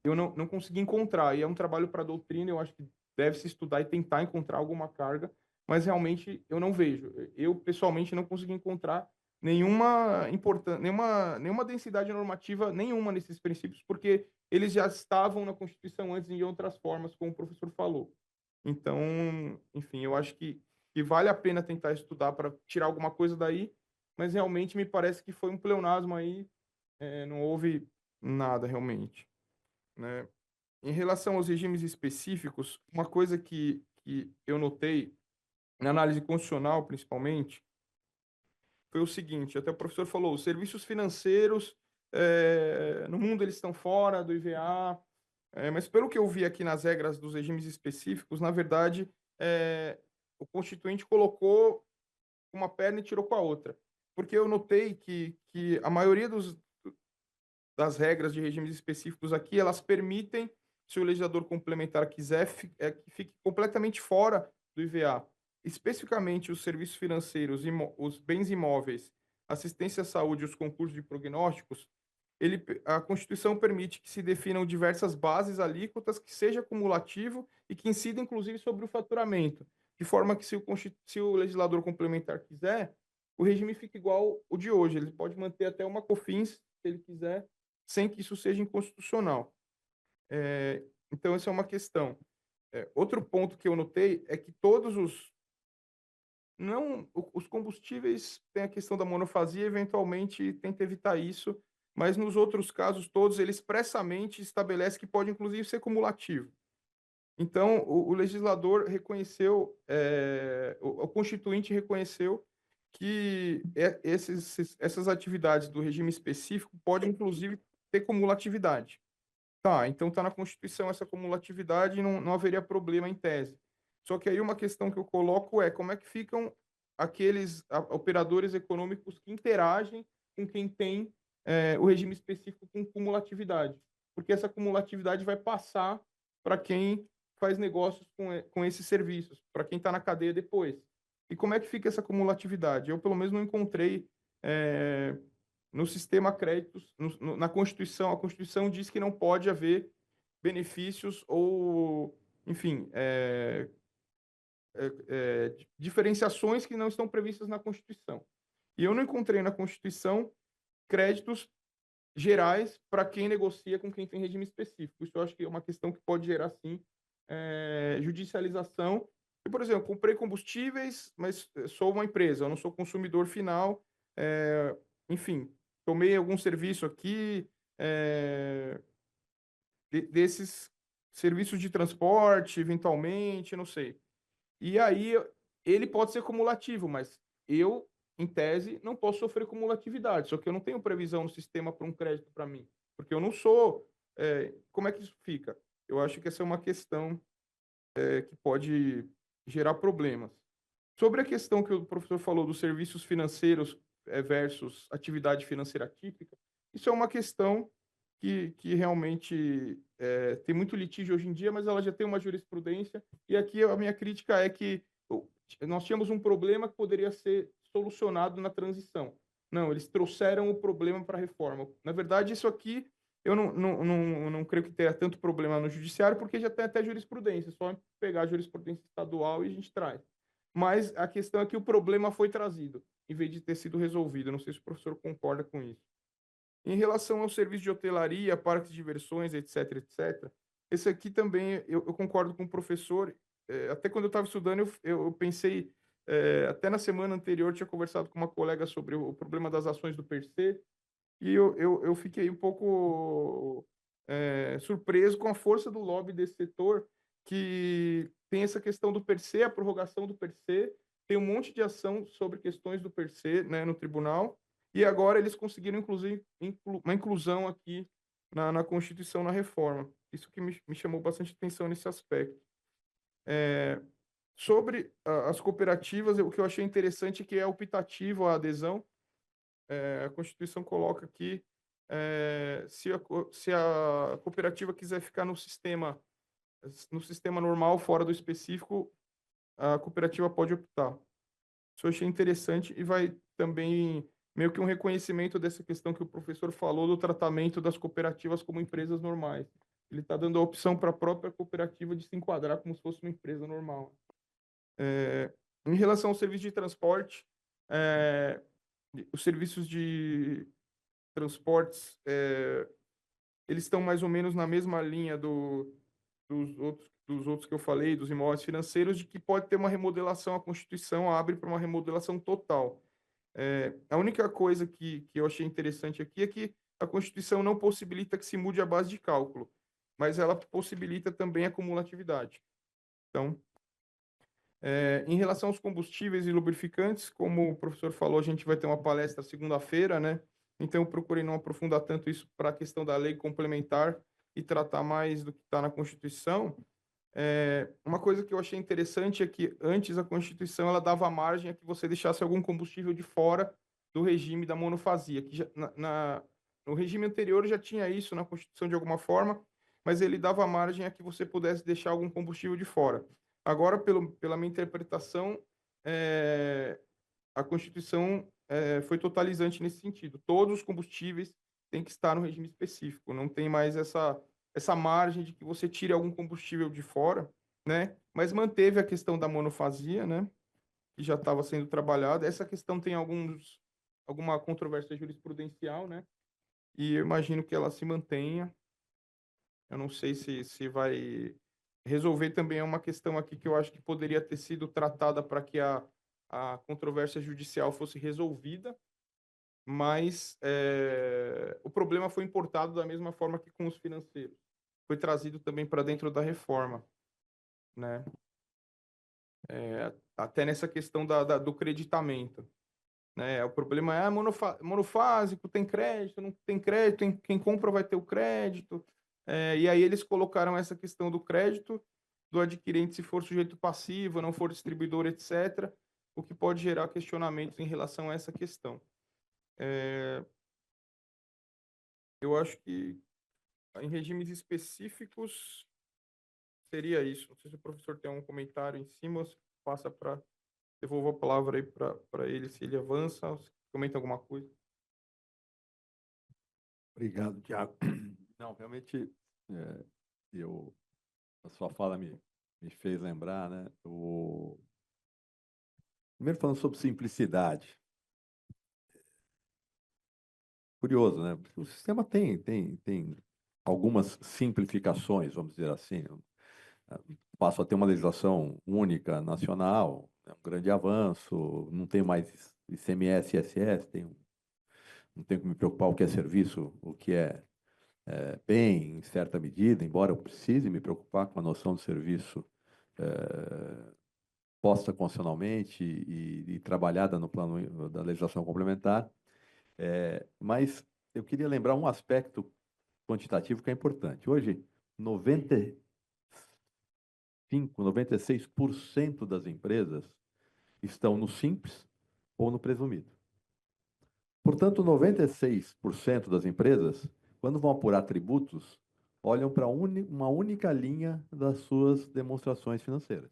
eu não consegui encontrar, e é um trabalho para a doutrina, eu acho que deve se estudar e tentar encontrar alguma carga, mas realmente eu não vejo. Eu, pessoalmente, não consegui encontrar nenhuma densidade normativa nenhuma nesses princípios, porque eles já estavam na Constituição antes em outras formas, como o professor falou. Então, enfim, eu acho que vale a pena tentar estudar para tirar alguma coisa daí, mas realmente me parece que foi um pleonasmo aí, não houve nada realmente, né? Em relação aos regimes específicos, uma coisa que eu notei, na análise constitucional principalmente, foi o seguinte, até o professor falou, os serviços financeiros, no mundo eles estão fora do IVA, mas pelo que eu vi aqui nas regras dos regimes específicos, na verdade, o Constituinte colocou uma perna e tirou com a outra. Porque eu notei que a maioria das regras de regimes específicos aqui, elas permitem, se o legislador complementar quiser, que fique completamente fora do IVA. Especificamente os serviços financeiros, os bens imóveis, assistência à saúde e os concursos de prognósticos, a Constituição permite que se definam diversas bases alíquotas que seja cumulativo e que incida, inclusive, sobre o faturamento, de forma que, se o legislador complementar quiser, o regime fica igual o de hoje. Ele pode manter até uma COFINS, se ele quiser, sem que isso seja inconstitucional. Então, essa é uma questão. Outro ponto que eu notei é que os combustíveis têm a questão da monofasia, eventualmente tenta evitar isso, mas nos outros casos todos, ele expressamente estabelece que pode, inclusive, ser cumulativo. Então, o legislador reconheceu, o Constituinte reconheceu que essas atividades do regime específico podem, inclusive, ter cumulatividade. Tá, então está na Constituição essa cumulatividade e não haveria problema em tese. Só que aí uma questão que eu coloco é como é que ficam aqueles operadores econômicos que interagem com quem tem o regime específico com cumulatividade. Porque essa cumulatividade vai passar para quem faz negócios com esses serviços, para quem está na cadeia depois. E como é que fica essa cumulatividade? Eu, pelo menos, não encontrei no sistema créditos, na Constituição. A Constituição diz que não pode haver benefícios ou, enfim, diferenciações que não estão previstas na Constituição. E eu não encontrei na Constituição créditos gerais para quem negocia com quem tem regime específico. Isso eu acho que é uma questão que pode gerar, sim, judicialização. E, por exemplo, comprei combustíveis, mas sou uma empresa, eu não sou consumidor final, enfim, tomei algum serviço aqui, desses serviços de transporte, eventualmente, não sei. E aí ele pode ser cumulativo, mas eu, em tese, não posso sofrer cumulatividade, só que eu não tenho previsão no sistema para um crédito para mim, porque eu não sou. Como é que isso fica? Eu acho que essa é uma questão que pode gerar problemas. Sobre a questão que o professor falou dos serviços financeiros versus atividade financeira típica, isso é uma questão que realmente tem muito litígio hoje em dia, mas ela já tem uma jurisprudência, e aqui a minha crítica é que nós tínhamos um problema que poderia ser solucionado na transição. Não, eles trouxeram o problema para a reforma. Na verdade, isso aqui eu não creio que tenha tanto problema no judiciário, porque já tem até jurisprudência, é só pegar a jurisprudência estadual e a gente traz. Mas a questão é que o problema foi trazido, em vez de ter sido resolvido. Não sei se o professor concorda com isso. Em relação ao serviço de hotelaria, parques de diversões, etc., etc., esse aqui também eu concordo com o professor. Até quando eu estava estudando, eu pensei, até na semana anterior, tinha conversado com uma colega sobre o problema das ações do PERSE, e eu fiquei um pouco surpreso com a força do lobby desse setor, que tem essa questão do PERSE, a prorrogação do PERSE, tem um monte de ação sobre questões do per se, né, no tribunal, e agora eles conseguiram, inclusive, uma inclusão aqui na Constituição, na reforma. Isso que me chamou bastante atenção nesse aspecto. Sobre as cooperativas, o que eu achei interessante é que é optativo a adesão. A Constituição coloca aqui, se a cooperativa quiser ficar no sistema normal, fora do específico, a cooperativa pode optar. Isso eu achei interessante e vai também meio que um reconhecimento dessa questão que o professor falou do tratamento das cooperativas como empresas normais. Ele está dando a opção para a própria cooperativa de se enquadrar como se fosse uma empresa normal. Em relação ao serviço de transporte, os serviços de transportes, eles estão mais ou menos na mesma linha dos outros que eu falei, dos imóveis financeiros, de que pode ter uma remodelação, a Constituição abre para uma remodelação total. A única coisa que eu achei interessante aqui é que a Constituição não possibilita que se mude a base de cálculo, mas ela possibilita também a cumulatividade. Então, em relação aos combustíveis e lubrificantes, como o professor falou, a gente vai ter uma palestra segunda-feira, né? Então, eu procurei não aprofundar tanto isso para a questão da lei complementar e tratar mais do que está na Constituição. Uma coisa que eu achei interessante é que antes a Constituição ela dava margem a que você deixasse algum combustível de fora do regime da monofasia, que já, no regime anterior já tinha isso na Constituição de alguma forma, mas ele dava margem a que você pudesse deixar algum combustível de fora. Agora, pela minha interpretação, a Constituição foi totalizante nesse sentido. Todos os combustíveis têm que estar no regime específico, não tem mais essa margem de que você tire algum combustível de fora, né? Mas manteve a questão da monofasia, né? Que já estava sendo trabalhada. Essa questão tem alguma controvérsia jurisprudencial, né? E eu imagino que ela se mantenha. Eu não sei se vai resolver também uma questão aqui que eu acho que poderia ter sido tratada para que a controvérsia judicial fosse resolvida, mas o problema foi importado da mesma forma que com os financeiros. Foi trazido também para dentro da reforma, né? Até nessa questão do creditamento, né? O problema é monofásico, tem crédito, não tem crédito, quem compra vai ter o crédito, e aí eles colocaram essa questão do crédito do adquirente se for sujeito passivo, não for distribuidor, etc., o que pode gerar questionamentos em relação a essa questão. Eu acho que em regimes específicos seria isso. Não sei se o professor tem algum comentário em cima, ou se passa para... Devolvo a palavra aí para ele, se ele avança, ou se comenta alguma coisa. Obrigado, Tiago. Não, realmente, a sua fala me fez lembrar, né? Primeiro falando sobre simplicidade. Curioso, né? O sistema tem algumas simplificações, vamos dizer assim. Passo a ter uma legislação única nacional, é um grande avanço, não tem mais ICMS e ISS, não tenho que me preocupar o que é serviço, o que é bem, em certa medida, embora eu precise me preocupar com a noção de serviço posta constitucionalmente e trabalhada no plano da legislação complementar. Mas eu queria lembrar um aspecto quantitativo que é importante. Hoje, 96% das empresas estão no simples ou no presumido. Portanto, 96% das empresas, quando vão apurar tributos, olham para uma única linha das suas demonstrações financeiras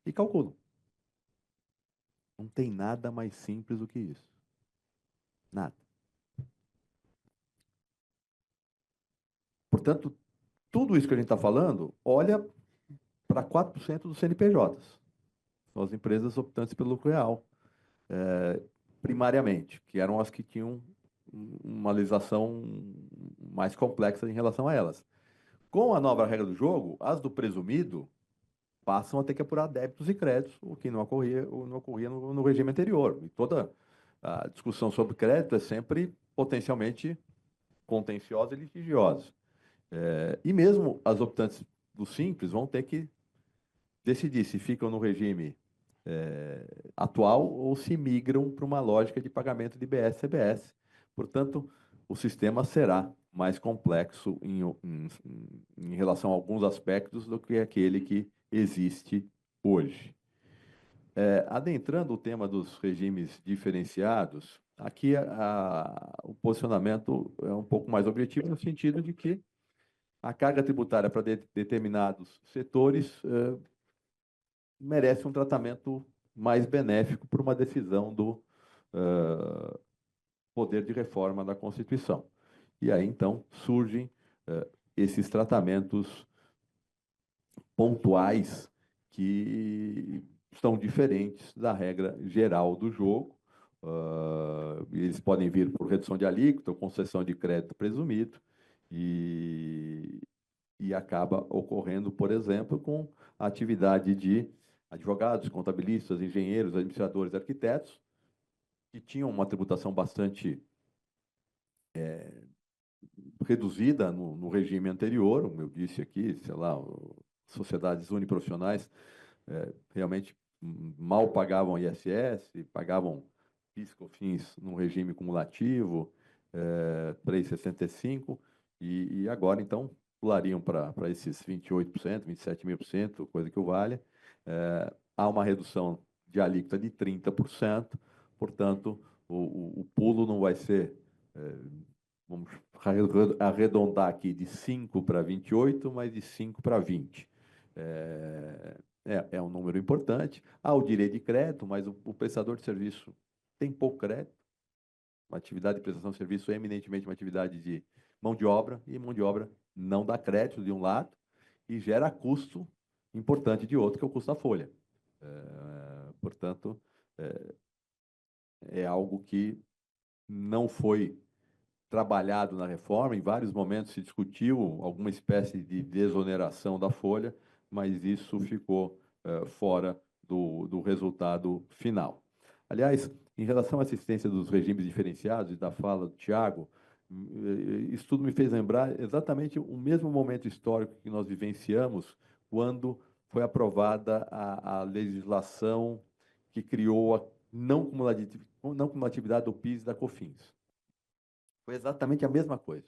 e calculam. Não tem nada mais simples do que isso. Nada. Portanto, tudo isso que a gente está falando, olha para 4% dos CNPJs. São as empresas optantes pelo lucro real, primariamente, que eram as que tinham uma legislação mais complexa em relação a elas. Com a nova regra do jogo, as do presumido passam a ter que apurar débitos e créditos, o que não ocorria no regime anterior. E toda a discussão sobre crédito é sempre potencialmente contenciosa e litigiosa. E mesmo as optantes do simples vão ter que decidir se ficam no regime atual ou se migram para uma lógica de pagamento de IBS e CBS. Portanto, o sistema será mais complexo em relação a alguns aspectos do que aquele que existe hoje. Adentrando o tema dos regimes diferenciados, aqui o posicionamento é um pouco mais objetivo, no sentido de que a carga tributária para determinados setores merece um tratamento mais benéfico por uma decisão do poder de reforma da Constituição. E aí, então, surgem esses tratamentos pontuais que são diferentes da regra geral do jogo. Eles podem vir por redução de alíquota ou concessão de crédito presumido e acaba ocorrendo, por exemplo, com a atividade de advogados, contabilistas, engenheiros, administradores, arquitetos, que tinham uma tributação bastante reduzida no regime anterior, como eu disse aqui, sei lá, sociedades uniprofissionais realmente mal pagavam ISS, pagavam PIS, COFINS no regime cumulativo, 3,65, e agora, então, pulariam para esses 28%, 27.000%, coisa que o valha. Há uma redução de alíquota de 30%, portanto, o pulo não vai ser, vamos arredondar aqui, de 5 para 28, mas de 5 para 20. É um número importante. Há o direito de crédito, mas o prestador de serviço tem pouco crédito. Uma atividade de prestação de serviço é eminentemente uma atividade de mão de obra, e mão de obra não dá crédito de um lado e gera custo importante de outro, que é o custo da folha. Portanto, é algo que não foi trabalhado na reforma. Em vários momentos se discutiu alguma espécie de desoneração da folha, mas isso ficou fora do resultado final. Aliás, em relação à assistência dos regimes diferenciados e da fala do Tiago, isso tudo me fez lembrar exatamente o mesmo momento histórico que nós vivenciamos quando foi aprovada a legislação que criou a não cumulatividade do PIS e da COFINS. Foi exatamente a mesma coisa.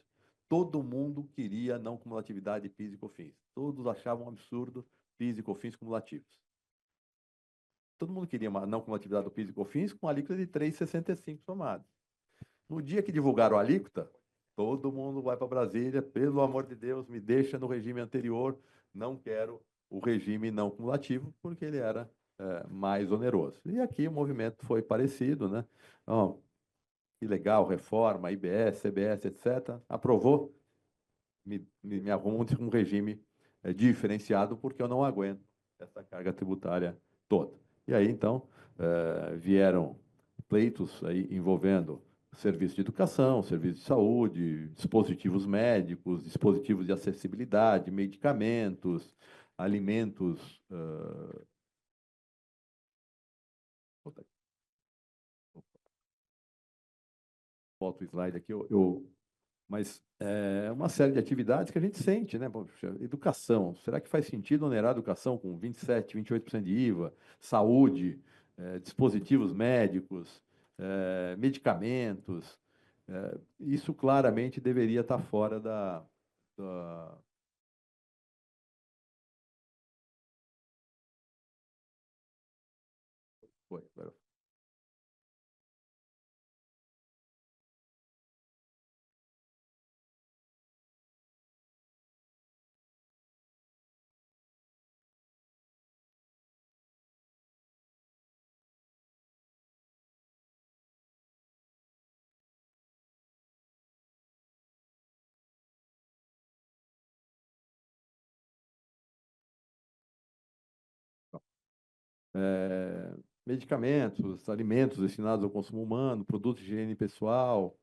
Todo mundo queria não cumulatividade de PIS e COFINS. Todos achavam um absurdo PIS e COFINS cumulativos. Todo mundo queria uma não cumulatividade do PIS e COFINS com a alíquota de 3,65 somado. No dia que divulgaram a alíquota, todo mundo vai para Brasília, pelo amor de Deus, me deixa no regime anterior, não quero o regime não cumulativo, porque ele era mais oneroso. E aqui o movimento foi parecido, né? Então, que legal, reforma, IBS, CBS, etc. Aprovou, me arrumo um regime diferenciado, porque eu não aguento essa carga tributária toda. E aí, então, vieram pleitos aí envolvendo serviço de educação, serviço de saúde, dispositivos médicos, dispositivos de acessibilidade, medicamentos, alimentos. Volto o slide aqui, mas é uma série de atividades que a gente sente, né? Poxa, educação, será que faz sentido onerar a educação com 27%, 28% de IVA? Saúde, dispositivos médicos, medicamentos. Isso claramente deveria estar fora da... Foi, agora. Medicamentos, alimentos destinados ao consumo humano, produtos de higiene pessoal.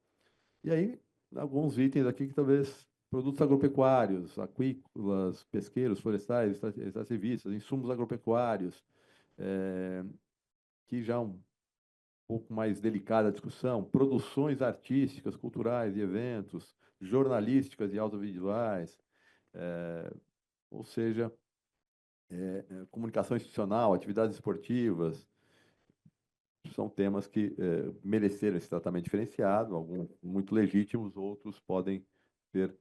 E aí, alguns itens aqui que talvez produtos agropecuários, aquícolas, pesqueiros, florestais, extrativistas, insumos agropecuários, que já é um pouco mais delicada a discussão, produções artísticas, culturais e eventos, jornalísticas e audiovisuais, ou seja, comunicação institucional, atividades esportivas, são temas que mereceram esse tratamento diferenciado, alguns muito legítimos, outros podem ser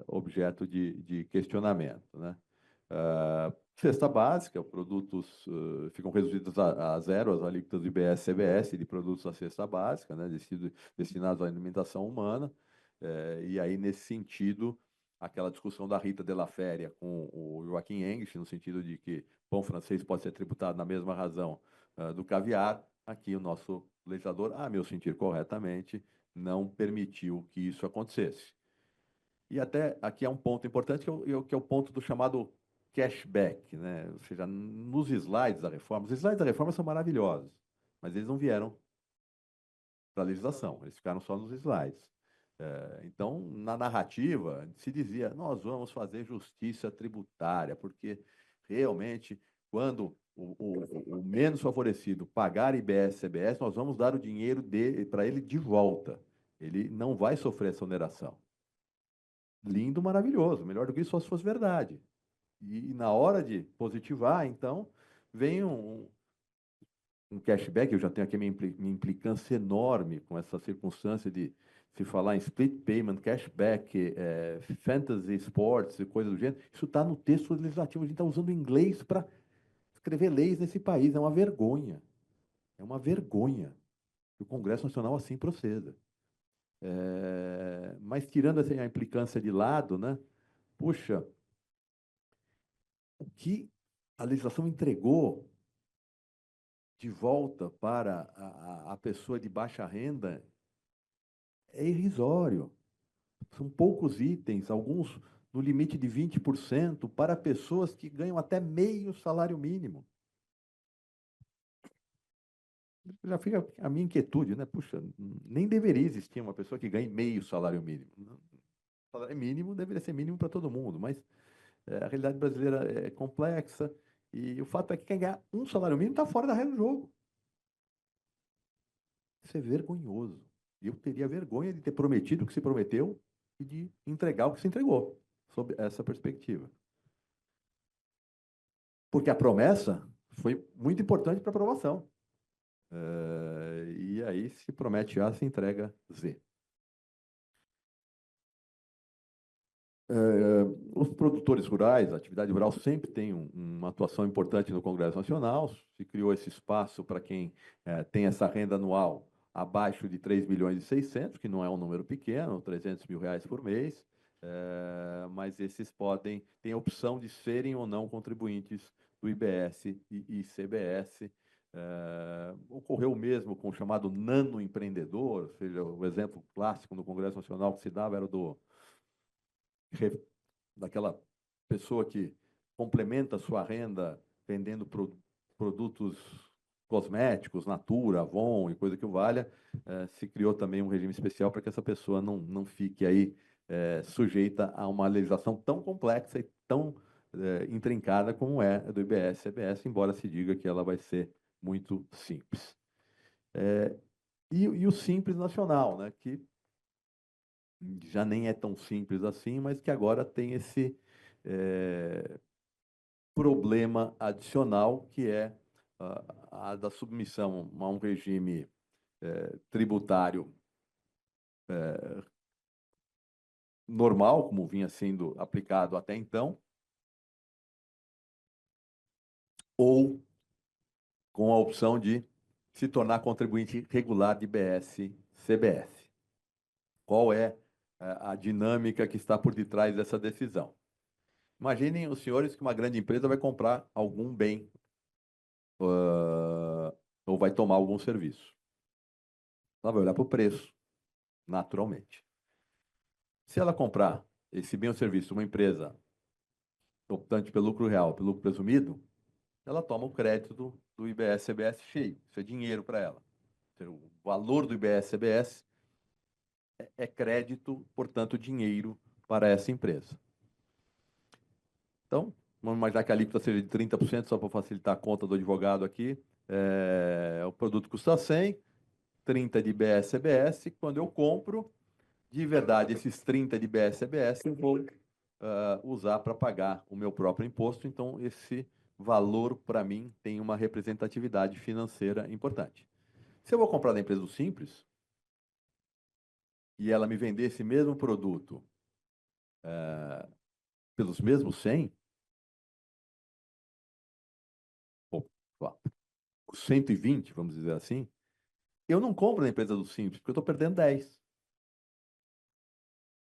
objeto de questionamento, né? Cesta básica, produtos ficam reduzidos a zero as alíquotas do IBS e CBS de produtos da cesta básica, né, destinados à alimentação humana. E aí, nesse sentido, aquela discussão da Rita Della Féria com o Joaquim English, no sentido de que pão francês pode ser tributado na mesma razão do caviar, aqui o nosso legislador, a meu sentir corretamente, não permitiu que isso acontecesse. E até aqui é um ponto importante, que é o ponto do chamado cashback, né? Ou seja, nos slides da reforma, os slides da reforma são maravilhosos, mas eles não vieram para a legislação, eles ficaram só nos slides. Então, na narrativa, se dizia, nós vamos fazer justiça tributária, porque realmente, quando o menos favorecido pagar IBS e CBS, nós vamos dar o dinheiro para ele de volta. Ele não vai sofrer essa oneração. Lindo, maravilhoso, melhor do que isso só se fosse verdade. E na hora de positivar, então, vem um cashback. Eu já tenho aqui minha implicância enorme com essa circunstância de se falar em split payment, cashback, fantasy sports e coisa do gênero. Isso está no texto legislativo. A gente está usando inglês para escrever leis nesse país. É uma vergonha. É uma vergonha que o Congresso Nacional assim proceda. Mas tirando assim, a implicância de lado, né? Puxa, o que a legislação entregou de volta para a pessoa de baixa renda é irrisório. São poucos itens, alguns no limite de 20%, para pessoas que ganham até meio salário mínimo. Já fica a minha inquietude, né? Puxa, nem deveria existir uma pessoa que ganhe meio salário mínimo. O salário mínimo deveria ser mínimo para todo mundo, mas a realidade brasileira é complexa e o fato é que quem ganhar um salário mínimo está fora da regra do jogo. Isso é vergonhoso. Eu teria vergonha de ter prometido o que se prometeu e de entregar o que se entregou, sob essa perspectiva. Porque a promessa foi muito importante para a aprovação. E aí, se promete A, se entrega Z. Os produtores rurais, a atividade rural sempre tem uma atuação importante no Congresso Nacional. Se criou esse espaço para quem tem essa renda anual abaixo de 3 milhões e 600, que não é um número pequeno, 300 mil reais por mês, mas esses têm a opção de serem ou não contribuintes do IBS e CBS. Ocorreu o mesmo com o chamado nanoempreendedor, ou seja, o exemplo clássico no Congresso Nacional que se dava era daquela pessoa que complementa a sua renda vendendo produtos cosméticos, Natura, Avon e coisa que o valha. Se criou também um regime especial para que essa pessoa não fique aí sujeita a uma legislação tão complexa e tão intrincada como é a do IBS e CBS, embora se diga que ela vai ser muito simples. E o Simples Nacional, né, que já nem é tão simples assim, mas que agora tem esse problema adicional, que é a da submissão a um regime tributário normal, como vinha sendo aplicado até então, ou com a opção de se tornar contribuinte regular de IBS-CBS. Qual é a dinâmica que está por detrás dessa decisão? Imaginem os senhores que uma grande empresa vai comprar algum bem ou vai tomar algum serviço. Ela vai olhar para o preço, naturalmente. Se ela comprar esse bem ou serviço de uma empresa optante pelo lucro real, pelo lucro presumido, ela toma o crédito do IBS-CBS cheio. Isso é dinheiro para ela. O valor do IBS-CBS é crédito, portanto, dinheiro para essa empresa. Então, vamos imaginar que a alíquota seja de 30%, só para facilitar a conta do advogado aqui. O produto custa 100, 30 de IBS-CBS. Quando eu compro, de verdade, esses 30 de IBS-CBS eu vou usar para pagar o meu próprio imposto. Então, esse valor, para mim, tem uma representatividade financeira importante. Se eu vou comprar da empresa do Simples e ela me vender esse mesmo produto pelos mesmos 100, ou 120, vamos dizer assim, eu não compro na empresa do Simples, porque eu estou perdendo 10.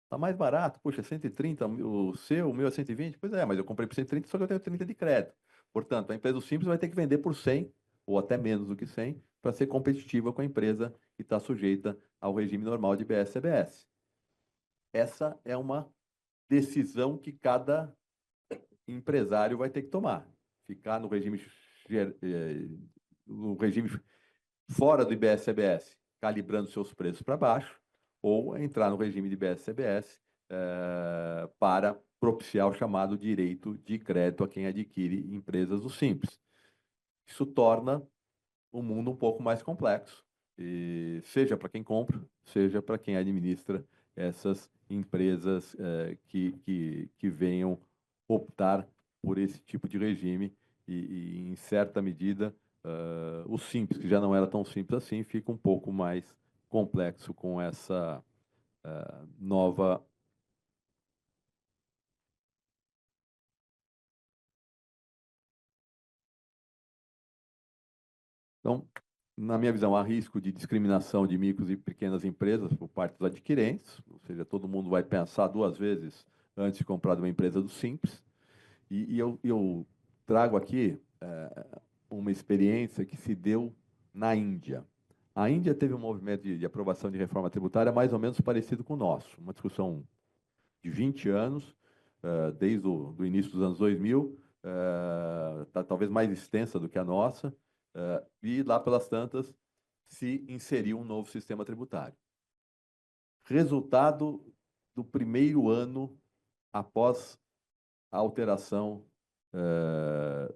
Está mais barato, puxa, 130, o seu, o meu é 120. Pois é, mas eu comprei por 130, só que eu tenho 30 de crédito. Portanto, a empresa do Simples vai ter que vender por 100, ou até menos do que 100, para ser competitiva com a empresa que está sujeita ao regime normal de IBS-CBS. Essa é uma decisão que cada empresário vai ter que tomar. Ficar no regime fora do IBS-CBS, calibrando seus preços para baixo, ou entrar no regime de IBS-CBS para propiciar o chamado direito de crédito a quem adquire empresas do Simples. Isso torna o mundo um pouco mais complexo, e seja para quem compra, seja para quem administra essas empresas que venham optar por esse tipo de regime e em certa medida, o simples, que já não era tão simples assim, fica um pouco mais complexo com essa nova. Então, na minha visão, há risco de discriminação de micros e pequenas empresas por parte dos adquirentes, ou seja, todo mundo vai pensar duas vezes antes de comprar de uma empresa do Simples. E eu trago aqui uma experiência que se deu na Índia. A Índia teve um movimento de aprovação de reforma tributária mais ou menos parecido com o nosso, uma discussão de 20 anos, desde o do início dos anos 2000, talvez mais extensa do que a nossa, e lá pelas tantas se inseriu um novo sistema tributário. Resultado do primeiro ano após a alteração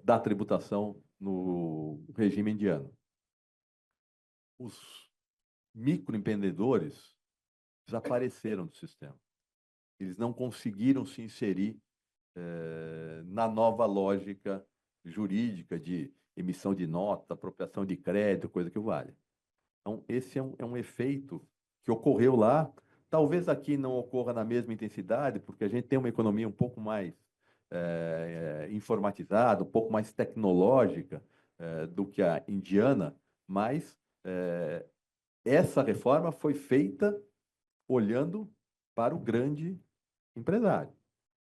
da tributação no regime indiano. Os microempreendedores desapareceram do sistema. Eles não conseguiram se inserir na nova lógica jurídica de emissão de nota, apropriação de crédito, coisa que vale. Então, esse é um efeito que ocorreu lá. Talvez aqui não ocorra na mesma intensidade, porque a gente tem uma economia um pouco mais informatizada, um pouco mais tecnológica do que a indiana, mas essa reforma foi feita olhando para o grande empresário.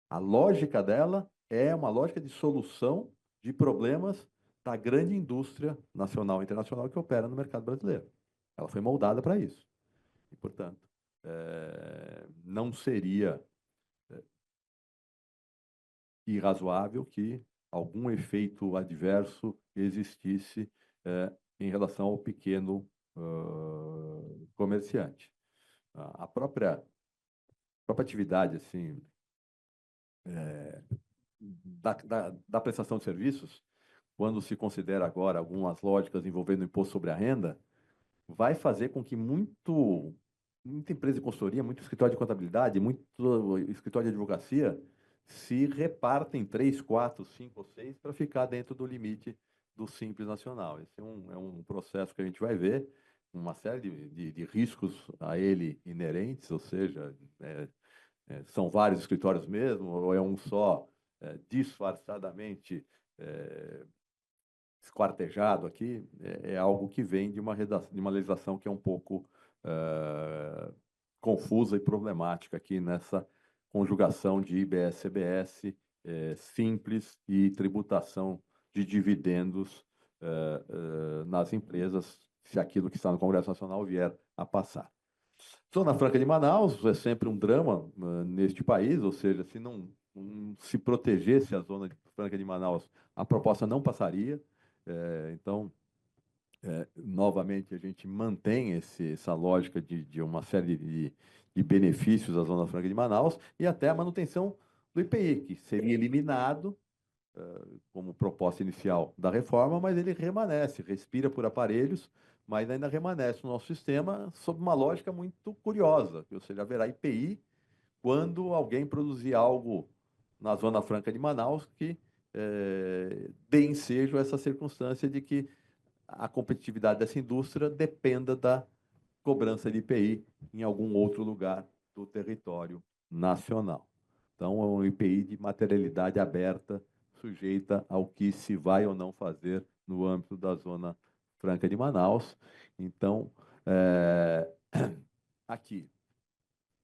A lógica dela é uma lógica de solução de problemas da grande indústria nacional e internacional que opera no mercado brasileiro. Ela foi moldada para isso. E, portanto, não seria irrazoável que algum efeito adverso existisse em relação ao pequeno comerciante. A própria atividade assim, da prestação de serviços, quando se considera agora algumas lógicas envolvendo o imposto sobre a renda, vai fazer com que muita empresa de consultoria, muito escritório de contabilidade, muito escritório de advocacia se repartem 3, 4, 5 ou 6 para ficar dentro do limite do Simples Nacional. Esse é um processo que a gente vai ver, uma série de riscos a ele inerentes, ou seja, são vários escritórios mesmo, ou é um só disfarçadamente esquartejado aqui, é algo que vem de uma legislação que é um pouco confusa e problemática aqui nessa conjugação de IBS-CBS, simples e tributação de dividendos nas empresas, se aquilo que está no Congresso Nacional vier a passar. Zona Franca de Manaus é sempre um drama neste país, ou seja, se não se protegesse a Zona Franca de Manaus, a proposta não passaria. Então, novamente, a gente mantém essa lógica de uma série de benefícios da Zona Franca de Manaus e até a manutenção do IPI, que seria eliminado como proposta inicial da reforma, mas ele remanesce, respira por aparelhos, mas ainda remanesce no nosso sistema sob uma lógica muito curiosa, ou seja, haverá IPI quando alguém produzir algo na Zona Franca de Manaus que dê ensejo a essa circunstância de que a competitividade dessa indústria dependa da cobrança de IPI em algum outro lugar do território nacional. Então, é um IPI de materialidade aberta, sujeita ao que se vai ou não fazer no âmbito da Zona Franca de Manaus. Então, aqui,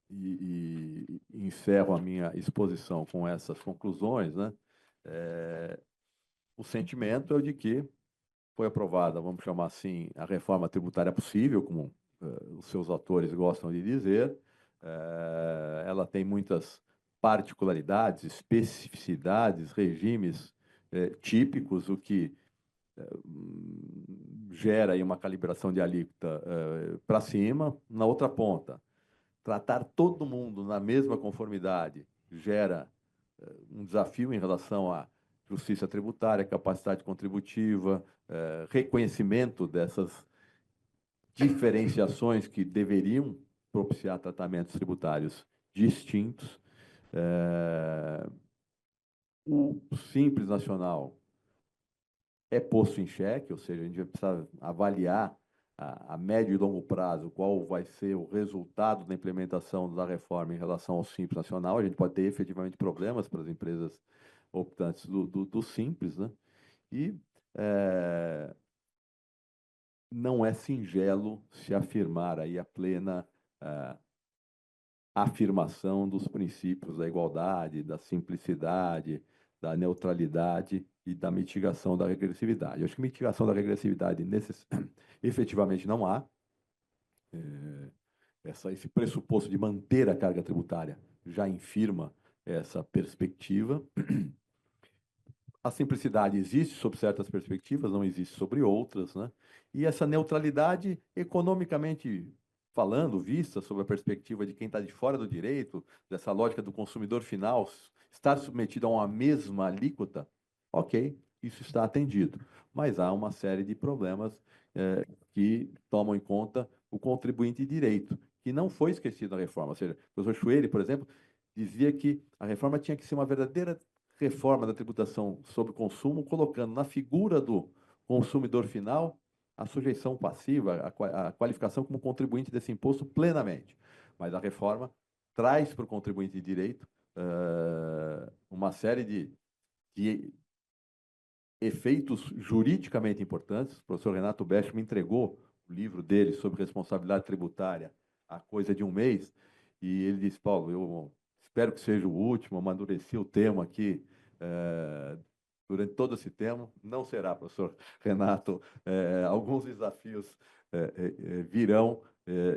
e encerro a minha exposição com essas conclusões, né? O sentimento é o de que foi aprovada, vamos chamar assim, a reforma tributária possível, como os seus autores gostam de dizer. Ela tem muitas particularidades, especificidades, regimes típicos, o que gera aí uma calibração de alíquota para cima. Na outra ponta, tratar todo mundo na mesma conformidade gera um desafio em relação à justiça tributária, capacidade contributiva, reconhecimento dessas diferenciações que deveriam propiciar tratamentos tributários distintos. O Simples Nacional é posto em xeque, ou seja, a gente vai precisar avaliar a médio e longo prazo qual vai ser o resultado da implementação da reforma em relação ao Simples Nacional. A gente pode ter efetivamente problemas para as empresas optantes do Simples, né? E não é singelo se afirmar aí a plena afirmação dos princípios da igualdade, da simplicidade, da neutralidade e da mitigação da regressividade. Eu acho que mitigação da regressividade efetivamente não há. Esse pressuposto de manter a carga tributária já infirma essa perspectiva. A simplicidade existe sob certas perspectivas, não existe sobre outras, né? E essa neutralidade, economicamente falando, vista sob a perspectiva de quem está de fora do direito, dessa lógica do consumidor final estar submetido a uma mesma alíquota, ok, isso está atendido. Mas há uma série de problemas que tomam em conta o contribuinte de direito, que não foi esquecido na reforma. Ou seja, o professor Chueire, por exemplo, dizia que a reforma tinha que ser uma verdadeira reforma da tributação sobre consumo, colocando na figura do consumidor final a sujeição passiva, a qualificação como contribuinte desse imposto plenamente. Mas a reforma traz para o contribuinte de direito uma série de efeitos juridicamente importantes. O professor Renato Best me entregou o livro dele sobre responsabilidade tributária há coisa de um mês, e ele disse: Paulo, eu espero que seja o último, amadureci o tema aqui durante todo esse tempo. Não será, professor Renato, alguns desafios virão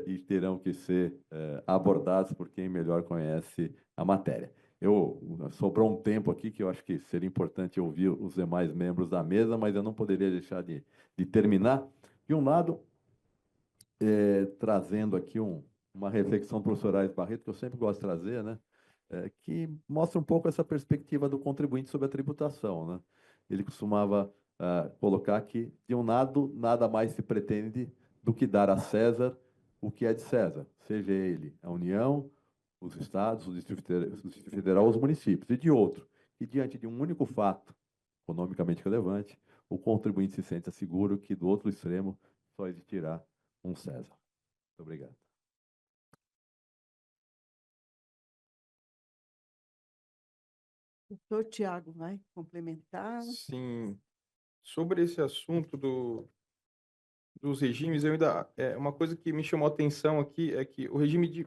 e terão que ser abordados por quem melhor conhece a matéria. Sobrou um tempo aqui que eu acho que seria importante ouvir os demais membros da mesa, mas eu não poderia deixar de terminar. De um lado, trazendo aqui uma reflexão do professor Aires Barreto, que eu sempre gosto de trazer, né? Que mostra um pouco essa perspectiva do contribuinte sobre a tributação, né? Ele costumava colocar que, de um lado, nada mais se pretende do que dar a César o que é de César, seja ele a União, os estados, o Distrito Federal, os municípios. E de outro, que diante de um único fato economicamente relevante, o contribuinte se sente seguro que, do outro extremo, só existirá um César. Muito obrigado. Doutor Tiago, vai complementar? Sim. Sobre esse assunto dos regimes, eu ainda uma coisa que me chamou a atenção aqui é que o regime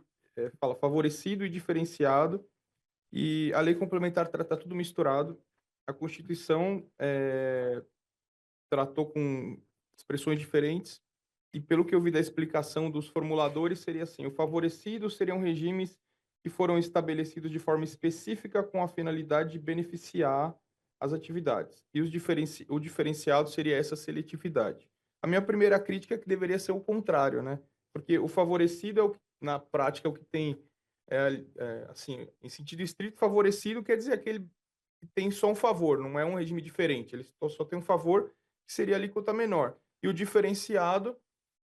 fala favorecido e diferenciado, e a lei complementar trata tudo misturado. A Constituição tratou com expressões diferentes, e pelo que eu vi da explicação dos formuladores, seria assim: o favorecido seriam regimes que foram estabelecidos de forma específica com a finalidade de beneficiar as atividades. E o diferenciado seria essa seletividade. A minha primeira crítica é que deveria ser o contrário, né? Porque o favorecido é na prática, o que tem, assim, em sentido estrito, favorecido quer dizer aquele que tem só um favor, não é um regime diferente. Ele só tem um favor, que seria a alíquota menor. E o diferenciado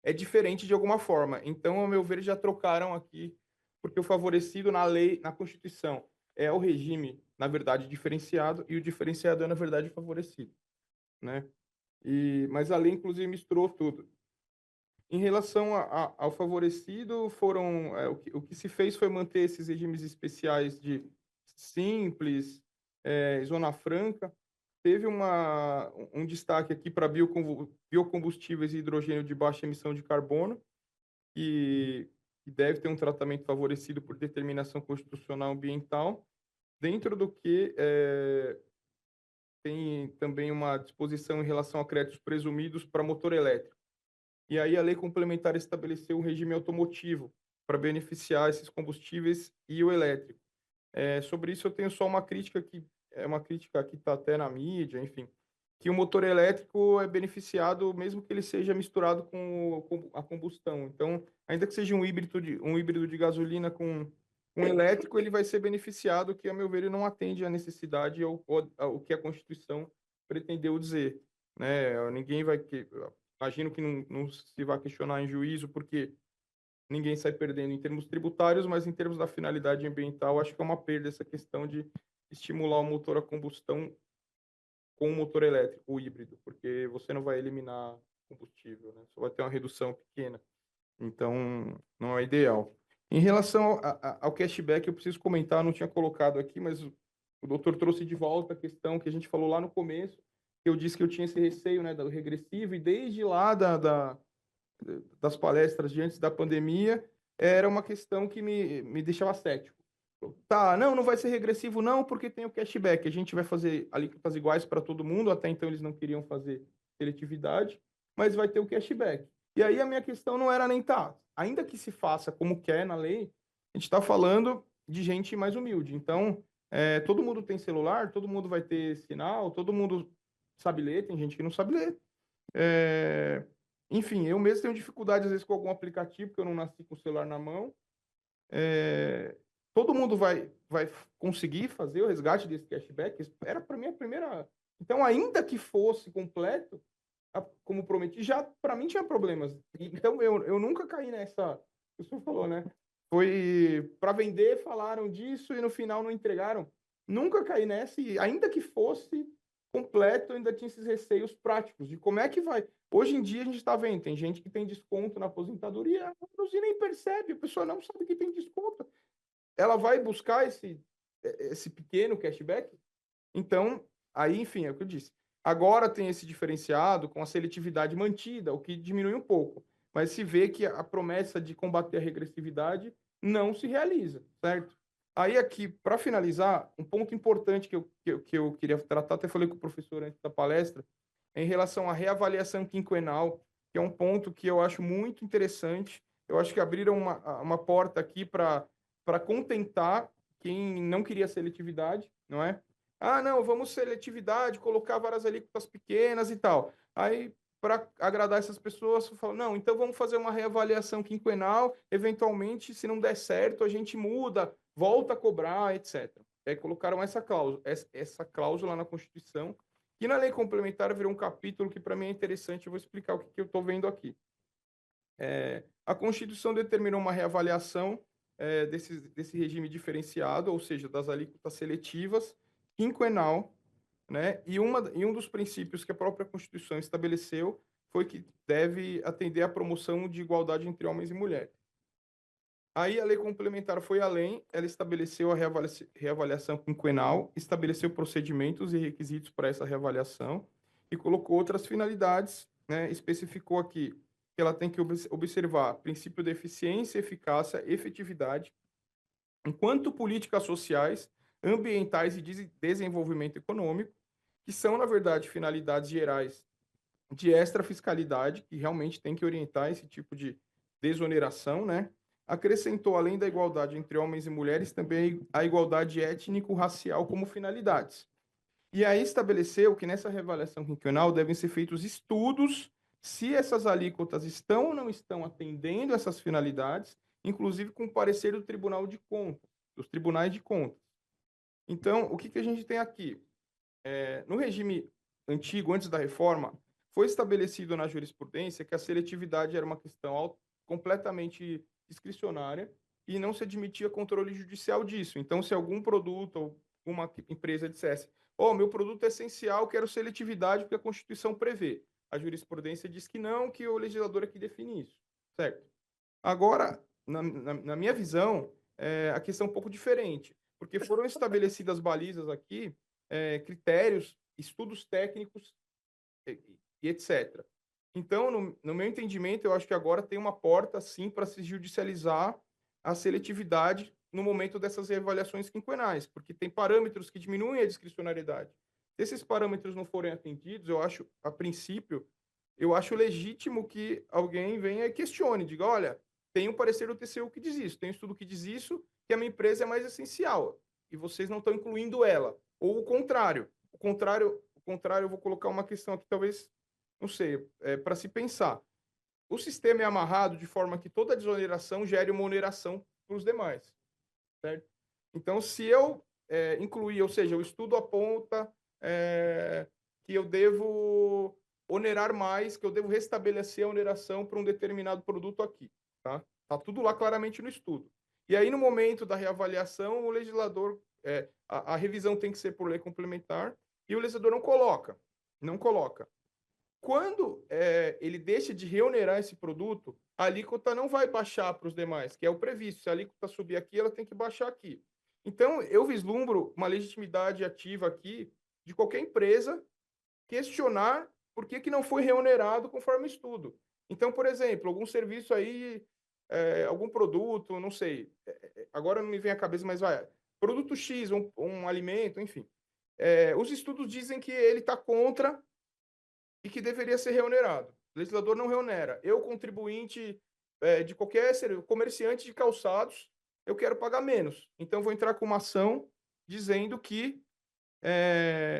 é diferente de alguma forma. Então, ao meu ver, já trocaram aqui porque o favorecido na lei, na Constituição, é o regime, na verdade, diferenciado, e o diferenciado é, na verdade, o favorecido, né? Mas a lei, inclusive, misturou tudo. Em relação ao favorecido, o que se fez foi manter esses regimes especiais de simples, zona franca. Teve um destaque aqui para biocombustíveis e hidrogênio de baixa emissão de carbono, que deve ter um tratamento favorecido por determinação constitucional ambiental, dentro do que tem também uma disposição em relação a créditos presumidos para motor elétrico. E aí a lei complementar estabeleceu um regime automotivo para beneficiar esses combustíveis e o elétrico. Sobre isso eu tenho só uma crítica que é uma crítica que está até na mídia, enfim, que o motor elétrico é beneficiado mesmo que ele seja misturado com a combustão. Então, ainda que seja um híbrido de gasolina com elétrico, ele vai ser beneficiado, que, a meu ver, ele não atende à necessidade ao que a Constituição pretendeu dizer, né? Ninguém vai imagino que não se vai questionar em juízo, porque ninguém sai perdendo em termos tributários, mas em termos da finalidade ambiental, acho que é uma perda essa questão de estimular o motor a combustão com o motor elétrico, o híbrido, porque você não vai eliminar combustível, né? Só vai ter uma redução pequena. Então, não é ideal. Em relação ao cashback, eu preciso comentar, não tinha colocado aqui, mas o doutor trouxe de volta a questão que a gente falou lá no começo, que eu disse que eu tinha esse receio, né, do regressivo, e desde lá das palestras de antes da pandemia, era uma questão que me deixava cético. Tá, não vai ser regressivo não, porque tem o cashback. A gente vai fazer alíquotas iguais para todo mundo, até então eles não queriam fazer seletividade, mas vai ter o cashback. E aí a minha questão não era nem ainda que se faça como quer na lei, a gente está falando de gente mais humilde. Então, todo mundo tem celular, todo mundo vai ter sinal, todo mundo sabe ler, tem gente que não sabe ler. Enfim, eu mesmo tenho dificuldade às vezes com algum aplicativo, porque eu não nasci com o celular na mão. Todo mundo vai conseguir fazer o resgate desse cashback? Era para mim a primeira. Então, ainda que fosse completo, como prometi, já para mim tinha problemas. Então, eu nunca caí nessa. O senhor falou, né? Foi para vender, falaram disso e no final não entregaram. Nunca caí nessa, e ainda que fosse completo, ainda tinha esses receios práticos de como é que vai. Hoje em dia a gente está vendo, tem gente que tem desconto na aposentadoria, e nem percebe, a pessoa não sabe que tem desconto. Ela vai buscar esse pequeno cashback. Então, aí, enfim, é o que eu disse. Agora tem esse diferenciado com a seletividade mantida, o que diminui um pouco. Mas se vê que a promessa de combater a regressividade não se realiza, certo? Aí aqui, para finalizar, um ponto importante que eu queria tratar, até falei com o professor antes da palestra, é em relação à reavaliação quinquenal, que é um ponto que eu acho muito interessante. Eu acho que abriram uma porta aqui para contentar quem não queria seletividade, não é? Ah, não, vamos seletividade, colocar várias alíquotas pequenas e tal. Aí, para agradar essas pessoas, falam, não, então vamos fazer uma reavaliação quinquenal, eventualmente, se não der certo, a gente muda, volta a cobrar, etc. Aí colocaram essa cláusula na Constituição, que na lei complementar virou um capítulo que para mim é interessante, eu vou explicar o que eu estou vendo aqui. A Constituição determinou uma reavaliação desse regime diferenciado, ou seja, das alíquotas seletivas, quinquenal, né? E um dos princípios que a própria Constituição estabeleceu foi que deve atender à promoção de igualdade entre homens e mulheres. Aí a lei complementar foi além, ela estabeleceu a reavaliação quinquenal, estabeleceu procedimentos e requisitos para essa reavaliação e colocou outras finalidades, né? Especificou aqui que ela tem que observar princípio de eficiência, eficácia, efetividade, enquanto políticas sociais, ambientais e de desenvolvimento econômico, que são, na verdade, finalidades gerais de extrafiscalidade, que realmente tem que orientar esse tipo de desoneração, né? Acrescentou, além da igualdade entre homens e mulheres, também a igualdade étnico-racial como finalidades. E aí estabeleceu que nessa reavaliação quinquenal devem ser feitos estudos se essas alíquotas estão ou não estão atendendo essas finalidades, inclusive com o parecer do Tribunal de Contas, dos tribunais de contas. Então, o que a gente tem aqui? No regime antigo, antes da reforma, foi estabelecido na jurisprudência que a seletividade era uma questão completamente discricionária e não se admitia controle judicial disso. Então, se algum produto ou uma empresa dissesse, oh, meu produto é essencial, quero seletividade porque a Constituição prevê. A jurisprudência diz que não, que o legislador é que define isso, certo? Agora, na minha visão, a questão é um pouco diferente, porque foram estabelecidas balizas aqui, critérios, estudos técnicos e etc. Então, no meu entendimento, eu acho que agora tem uma porta, sim, para se judicializar a seletividade no momento dessas reavaliações quinquenais, porque tem parâmetros que diminuem a discricionariedade. Se esses parâmetros não forem atendidos, eu acho, a princípio, eu acho legítimo que alguém venha e questione, diga, olha, tem um parecer do TCU que diz isso, tem um estudo que diz isso, que a minha empresa é mais essencial, e vocês não estão incluindo ela. Ou o contrário. O contrário, eu vou colocar uma questão aqui, talvez, não sei, para se pensar. O sistema é amarrado de forma que toda desoneração gere uma oneração para os demais, certo? Então, se eu incluir, ou seja, o estudo aponta que eu devo onerar mais, que eu devo restabelecer a oneração para um determinado produto aqui, tá? Tá tudo lá claramente no estudo. E aí, no momento da reavaliação, o legislador, a revisão tem que ser por lei complementar, e o legislador não coloca. Quando ele deixa de reonerar esse produto, a alíquota não vai baixar para os demais, que é o previsto. Se a alíquota subir aqui, ela tem que baixar aqui. Então, eu vislumbro uma legitimidade ativa aqui de qualquer empresa questionar por que não foi reonerado conforme o estudo. Então, por exemplo, algum serviço aí, algum produto, não sei, agora não me vem à cabeça, mas vai, produto X, um alimento, enfim. Os estudos dizem que ele está contra e que deveria ser reonerado. O legislador não reonera. Eu, contribuinte de qualquer comerciante de calçados, eu quero pagar menos. Então, vou entrar com uma ação dizendo que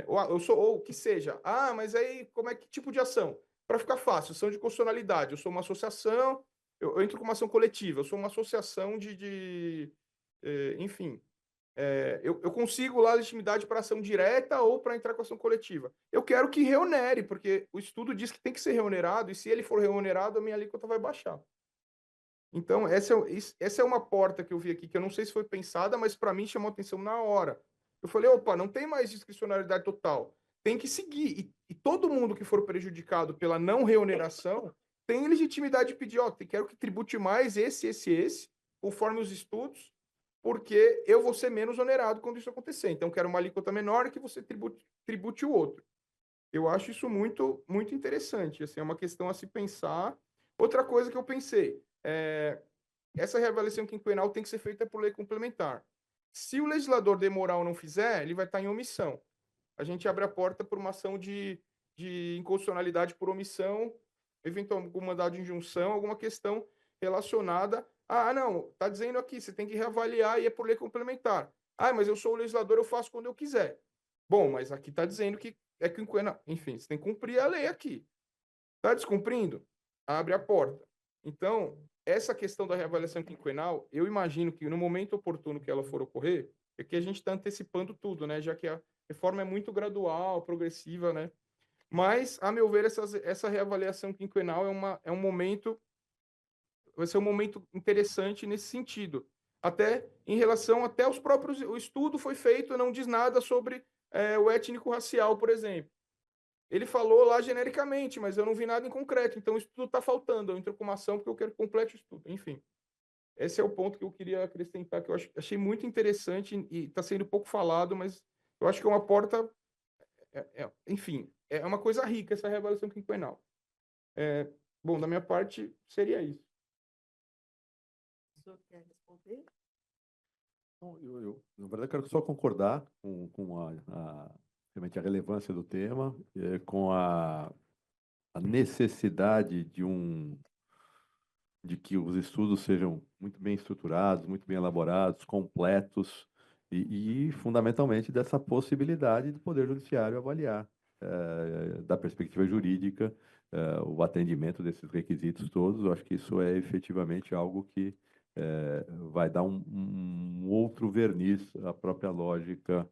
eu sou, ou que seja, mas aí como é que tipo de ação? Para ficar fácil, ação de constitucionalidade. Eu sou uma associação, eu entro com uma ação coletiva, eu sou uma associação enfim, eu consigo lá legitimidade para ação direta ou para entrar com ação coletiva. Eu quero que reonere, porque o estudo diz que tem que ser reonerado, e se ele for reonerado, a minha alíquota vai baixar. Então, essa é uma porta que eu vi aqui, que eu não sei se foi pensada, mas para mim chamou atenção na hora. Eu falei, opa, não tem mais discricionariedade total. Tem que seguir. E todo mundo que for prejudicado pela não reoneração tem legitimidade de pedir, quero que tribute mais esse, conforme os estudos, porque eu vou ser menos onerado quando isso acontecer. Então, quero uma alíquota menor que você tribute o outro. Eu acho isso muito, muito interessante. Assim, é uma questão a se pensar. Outra coisa que eu pensei, essa reavaliação quinquenal tem que ser feita por lei complementar. Se o legislador demorar ou não fizer, ele vai estar em omissão. A gente abre a porta por uma ação de inconstitucionalidade por omissão, eventualmente algum mandado de injunção, alguma questão relacionada não, está dizendo aqui, você tem que reavaliar e é por lei complementar. Mas eu sou o legislador, eu faço quando eu quiser. Bom, mas aqui está dizendo que é quinquenal. Enfim, você tem que cumprir a lei aqui. Está descumprindo? Abre a porta. Então, essa questão da reavaliação quinquenal, eu imagino que no momento oportuno que ela for ocorrer, é que a gente está antecipando tudo, né? Já que a reforma é muito gradual, progressiva, né? Mas, a meu ver, essa reavaliação quinquenal é um momento, vai ser um momento interessante nesse sentido. Até em relação até aos próprios, o estudo foi feito, não diz nada sobre o étnico-racial, por exemplo. Ele falou lá genericamente, mas eu não vi nada em concreto. Então, o estudo está faltando. Eu entro com uma ação porque eu quero que complete o estudo. Enfim, esse é o ponto que eu queria acrescentar, que eu achei muito interessante e está sendo pouco falado, mas eu acho que é uma porta... enfim, é uma coisa rica essa reavaliação quinquenal. Bom, da minha parte, seria isso. O senhor quer responder? Bom, na verdade, quero só concordar com realmente a relevância do tema, com a necessidade de que os estudos sejam muito bem estruturados, muito bem elaborados, completos e fundamentalmente, dessa possibilidade do Poder Judiciário avaliar, da perspectiva jurídica, o atendimento desses requisitos todos. Eu acho que isso é efetivamente algo que vai dar um outro verniz à própria lógica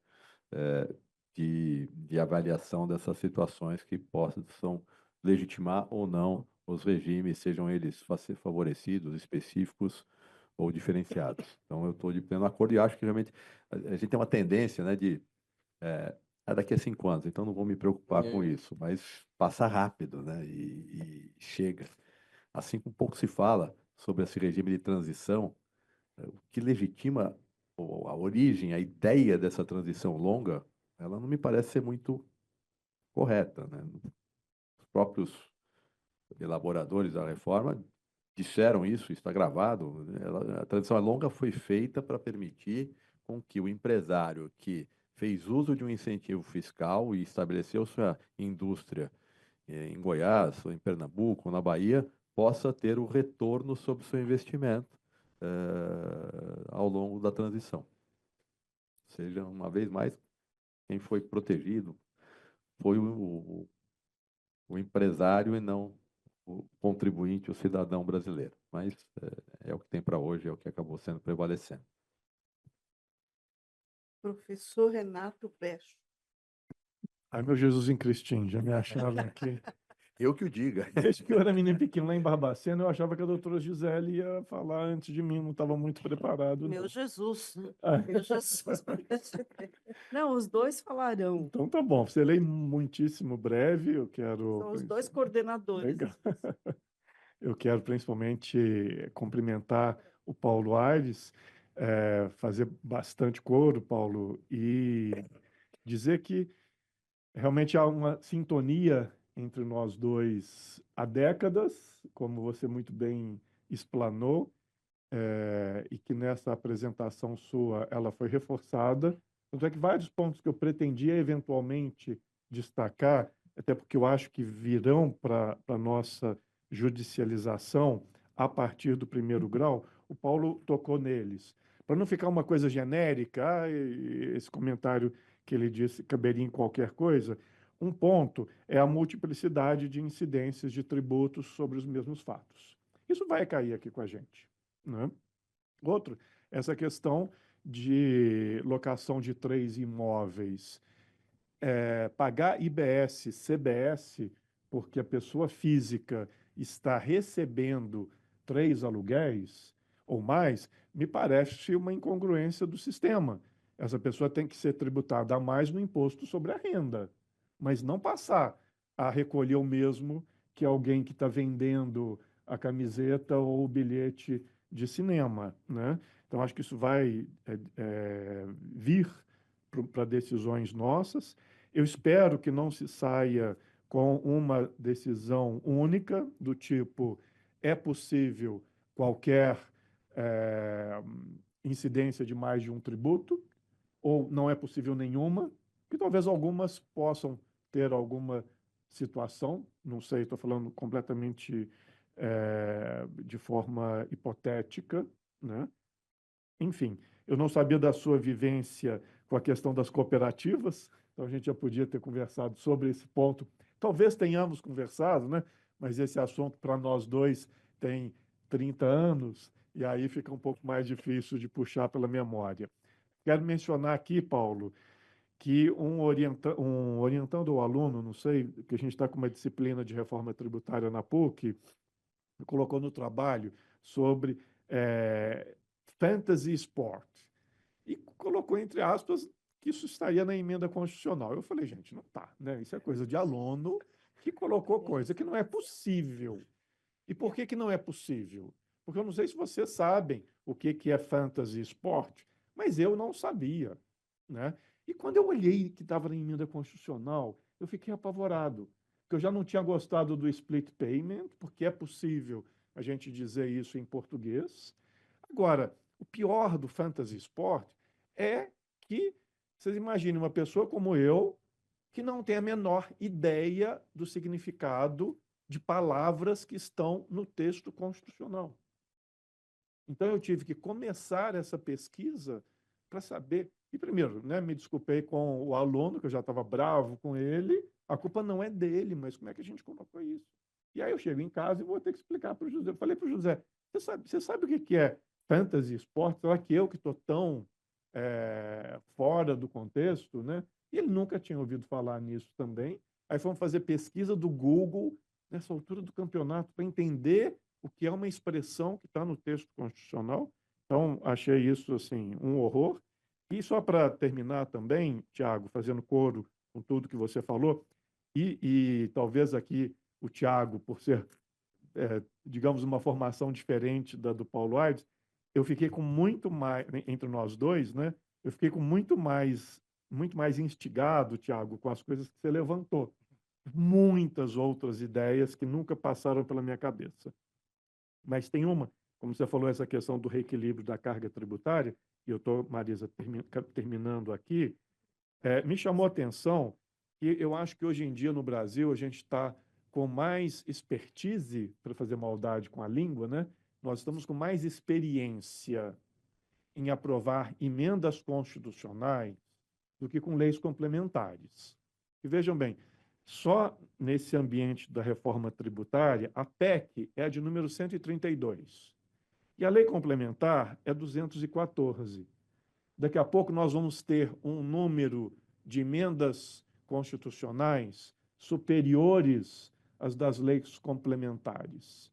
de avaliação dessas situações que possam legitimar ou não os regimes, sejam eles favorecidos, específicos ou diferenciados. Então, eu estou de pleno acordo e acho que realmente a gente tem uma tendência, né, de daqui a 5 anos, então não vou me preocupar com isso, mas passa rápido, né, e chega. Assim como pouco se fala sobre esse regime de transição, o que legitima a origem, a ideia dessa transição longa, ela não me parece ser muito correta, né? Os próprios elaboradores da reforma disseram isso está gravado. A transição longa foi feita para permitir com que o empresário que fez uso de um incentivo fiscal e estabeleceu sua indústria em Goiás, ou em Pernambuco, ou na Bahia, possa ter o retorno sobre o seu investimento ao longo da transição. Ou seja, uma vez mais, quem foi protegido foi o empresário e não o contribuinte, o cidadão brasileiro. Mas é o que tem para hoje, é o que acabou sendo prevalecendo. Professor Renato Brecho. Ai, meu Jesus em Cristinho, já me achavam aqui. Eu que o diga. Desde que eu era menino pequeno lá em Barbacena, eu achava que a doutora Gisele ia falar antes de mim, não estava muito preparado. Meu Não. Jesus, né? Ah, Meu Jesus. Não, os dois falarão. então tá bom, você lê muitíssimo breve, eu quero... São os dois coordenadores. Legal. Eu quero principalmente cumprimentar o Paulo Aires, fazer bastante coro, Paulo, e dizer que realmente há uma sintonia entre nós dois há décadas, como você muito bem explanou, e que nessa apresentação sua ela foi reforçada. Tanto é que vários pontos que eu pretendia eventualmente destacar, até porque eu acho que virão para a nossa judicialização a partir do primeiro grau, o Paulo tocou neles. Para não ficar uma coisa genérica, esse comentário que ele disse caberia em qualquer coisa, um ponto é a multiplicidade de incidências de tributos sobre os mesmos fatos. Isso vai cair aqui com a gente, né? Outro, essa questão de locação de 3 imóveis. Pagar IBS, CBS, porque a pessoa física está recebendo 3 aluguéis ou mais, me parece uma incongruência do sistema. Essa pessoa tem que ser tributada a mais no imposto sobre a renda, mas não passar a recolher o mesmo que alguém que está vendendo a camiseta ou o bilhete de cinema, né? Então, acho que isso vai vir para decisões nossas. Eu espero que não se saia com uma decisão única, do tipo, é possível qualquer incidência de mais de um tributo, ou não é possível nenhuma, que talvez algumas possam ter alguma situação, não sei, estou falando completamente de forma hipotética, né? Enfim, eu não sabia da sua vivência com a questão das cooperativas, então a gente já podia ter conversado sobre esse ponto. Talvez tenhamos conversado, né? Mas esse assunto para nós dois tem 30 anos, e aí fica um pouco mais difícil de puxar pela memória. Quero mencionar aqui, Paulo, que um orientando o aluno, não sei, que a gente está com uma disciplina de reforma tributária na PUC, colocou no trabalho sobre fantasy sport. E colocou, entre aspas, que isso estaria na emenda constitucional. Eu falei, gente, não está, né? Isso é coisa de aluno que colocou coisa que não é possível. E por que não é possível? Porque eu não sei se vocês sabem o que é fantasy sport, mas eu não sabia, né? E quando eu olhei que estava na emenda constitucional, eu fiquei apavorado, porque eu já não tinha gostado do split payment, porque é possível a gente dizer isso em português. Agora, o pior do fantasy sport é que, vocês imaginem, uma pessoa como eu, que não tem a menor ideia do significado de palavras que estão no texto constitucional. Então, eu tive que começar essa pesquisa para saber. E, primeiro, né, me desculpei com o aluno, que eu já estava bravo com ele. A culpa não é dele, mas como é que a gente colocou isso? E aí eu chego em casa e vou ter que explicar para o José. Eu falei para o José, você sabe o que é fantasy esporte? Será que eu que estou tão fora do contexto, né? E ele nunca tinha ouvido falar nisso também. Aí fomos fazer pesquisa do Google nessa altura do campeonato para entender o que é uma expressão que está no texto constitucional. Então, achei isso, assim, um horror. E só para terminar também, Tiago, fazendo coro com tudo que você falou, e talvez aqui o Tiago, por ser, digamos, uma formação diferente da do Paulo Aires, eu fiquei com muito mais, entre nós dois, né? Eu fiquei com muito mais instigado, Tiago, com as coisas que você levantou. Muitas outras ideias que nunca passaram pela minha cabeça. Mas tem uma, como você falou, essa questão do reequilíbrio da carga tributária, e eu estou, Marisa, terminando aqui, me chamou a atenção que eu acho que hoje em dia no Brasil a gente está com mais expertise, para fazer maldade com a língua, né? Nós estamos com mais experiência em aprovar emendas constitucionais do que com leis complementares. E vejam bem, só nesse ambiente da reforma tributária, a PEC é a de número 132 e a lei complementar é 214. Daqui a pouco nós vamos ter um número de emendas constitucionais superiores às das leis complementares.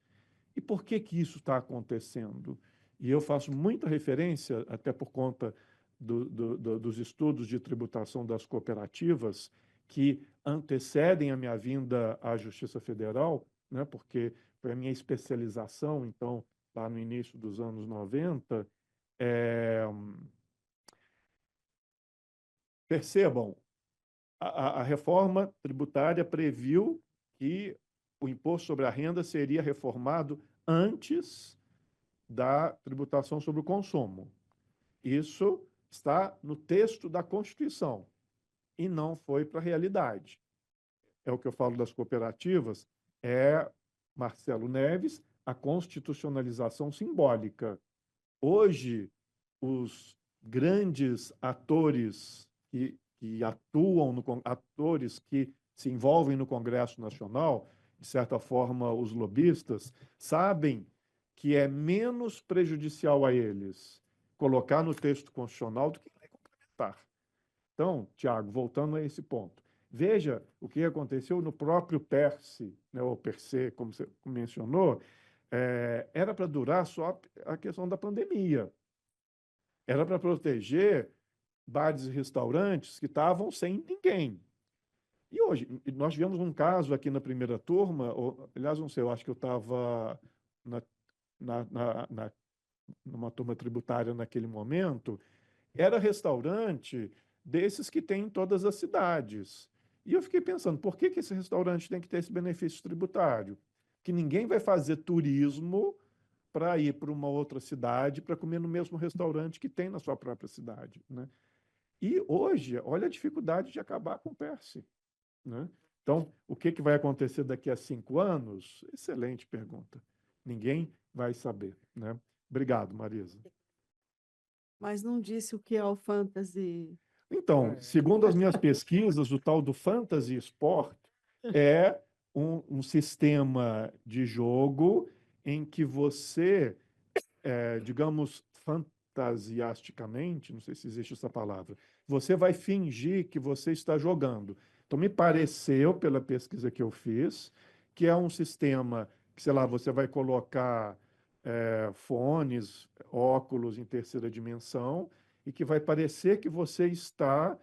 E por que que isso está acontecendo? E eu faço muita referência, até por conta dos estudos de tributação das cooperativas, que antecedem a minha vinda à Justiça Federal, né, porque foi a minha especialização, então, lá no início dos anos 90. Percebam, a reforma tributária previu que o imposto sobre a renda seria reformado antes da tributação sobre o consumo. Isso está no texto da Constituição e não foi para a realidade. É o que eu falo das cooperativas, Marcelo Neves, a constitucionalização simbólica. Hoje, os grandes atores que atuam, atores que se envolvem no Congresso Nacional, de certa forma, os lobistas, sabem que é menos prejudicial a eles colocar no texto constitucional do que lei complementar. Então, Tiago, voltando a esse ponto, veja o que aconteceu no próprio PERSE, né, ou PERSE, como você mencionou, era para durar só a questão da pandemia. Era para proteger bares e restaurantes que estavam sem ninguém. E hoje, nós tivemos um caso aqui na primeira turma, aliás, não sei, eu acho que eu estava numa turma tributária naquele momento, era restaurante desses que tem em todas as cidades. E eu fiquei pensando, por que que esse restaurante tem que ter esse benefício tributário? Que ninguém vai fazer turismo para ir para uma outra cidade para comer no mesmo restaurante que tem na sua própria cidade, né? E hoje, olha a dificuldade de acabar com o PERSE, né? Então, o que que vai acontecer daqui a 5 anos? Excelente pergunta. Ninguém vai saber, né? Obrigado, Marisa. Mas não disse o que é o fantasy. Então, segundo as minhas pesquisas, o tal do Fantasy Sport é um sistema de jogo em que você, digamos, fantasiasticamente, não sei se existe essa palavra, você vai fingir que você está jogando. Então, me pareceu, pela pesquisa que eu fiz, que é um sistema que, sei lá, você vai colocar fones, óculos em terceira dimensão, e que vai parecer que você está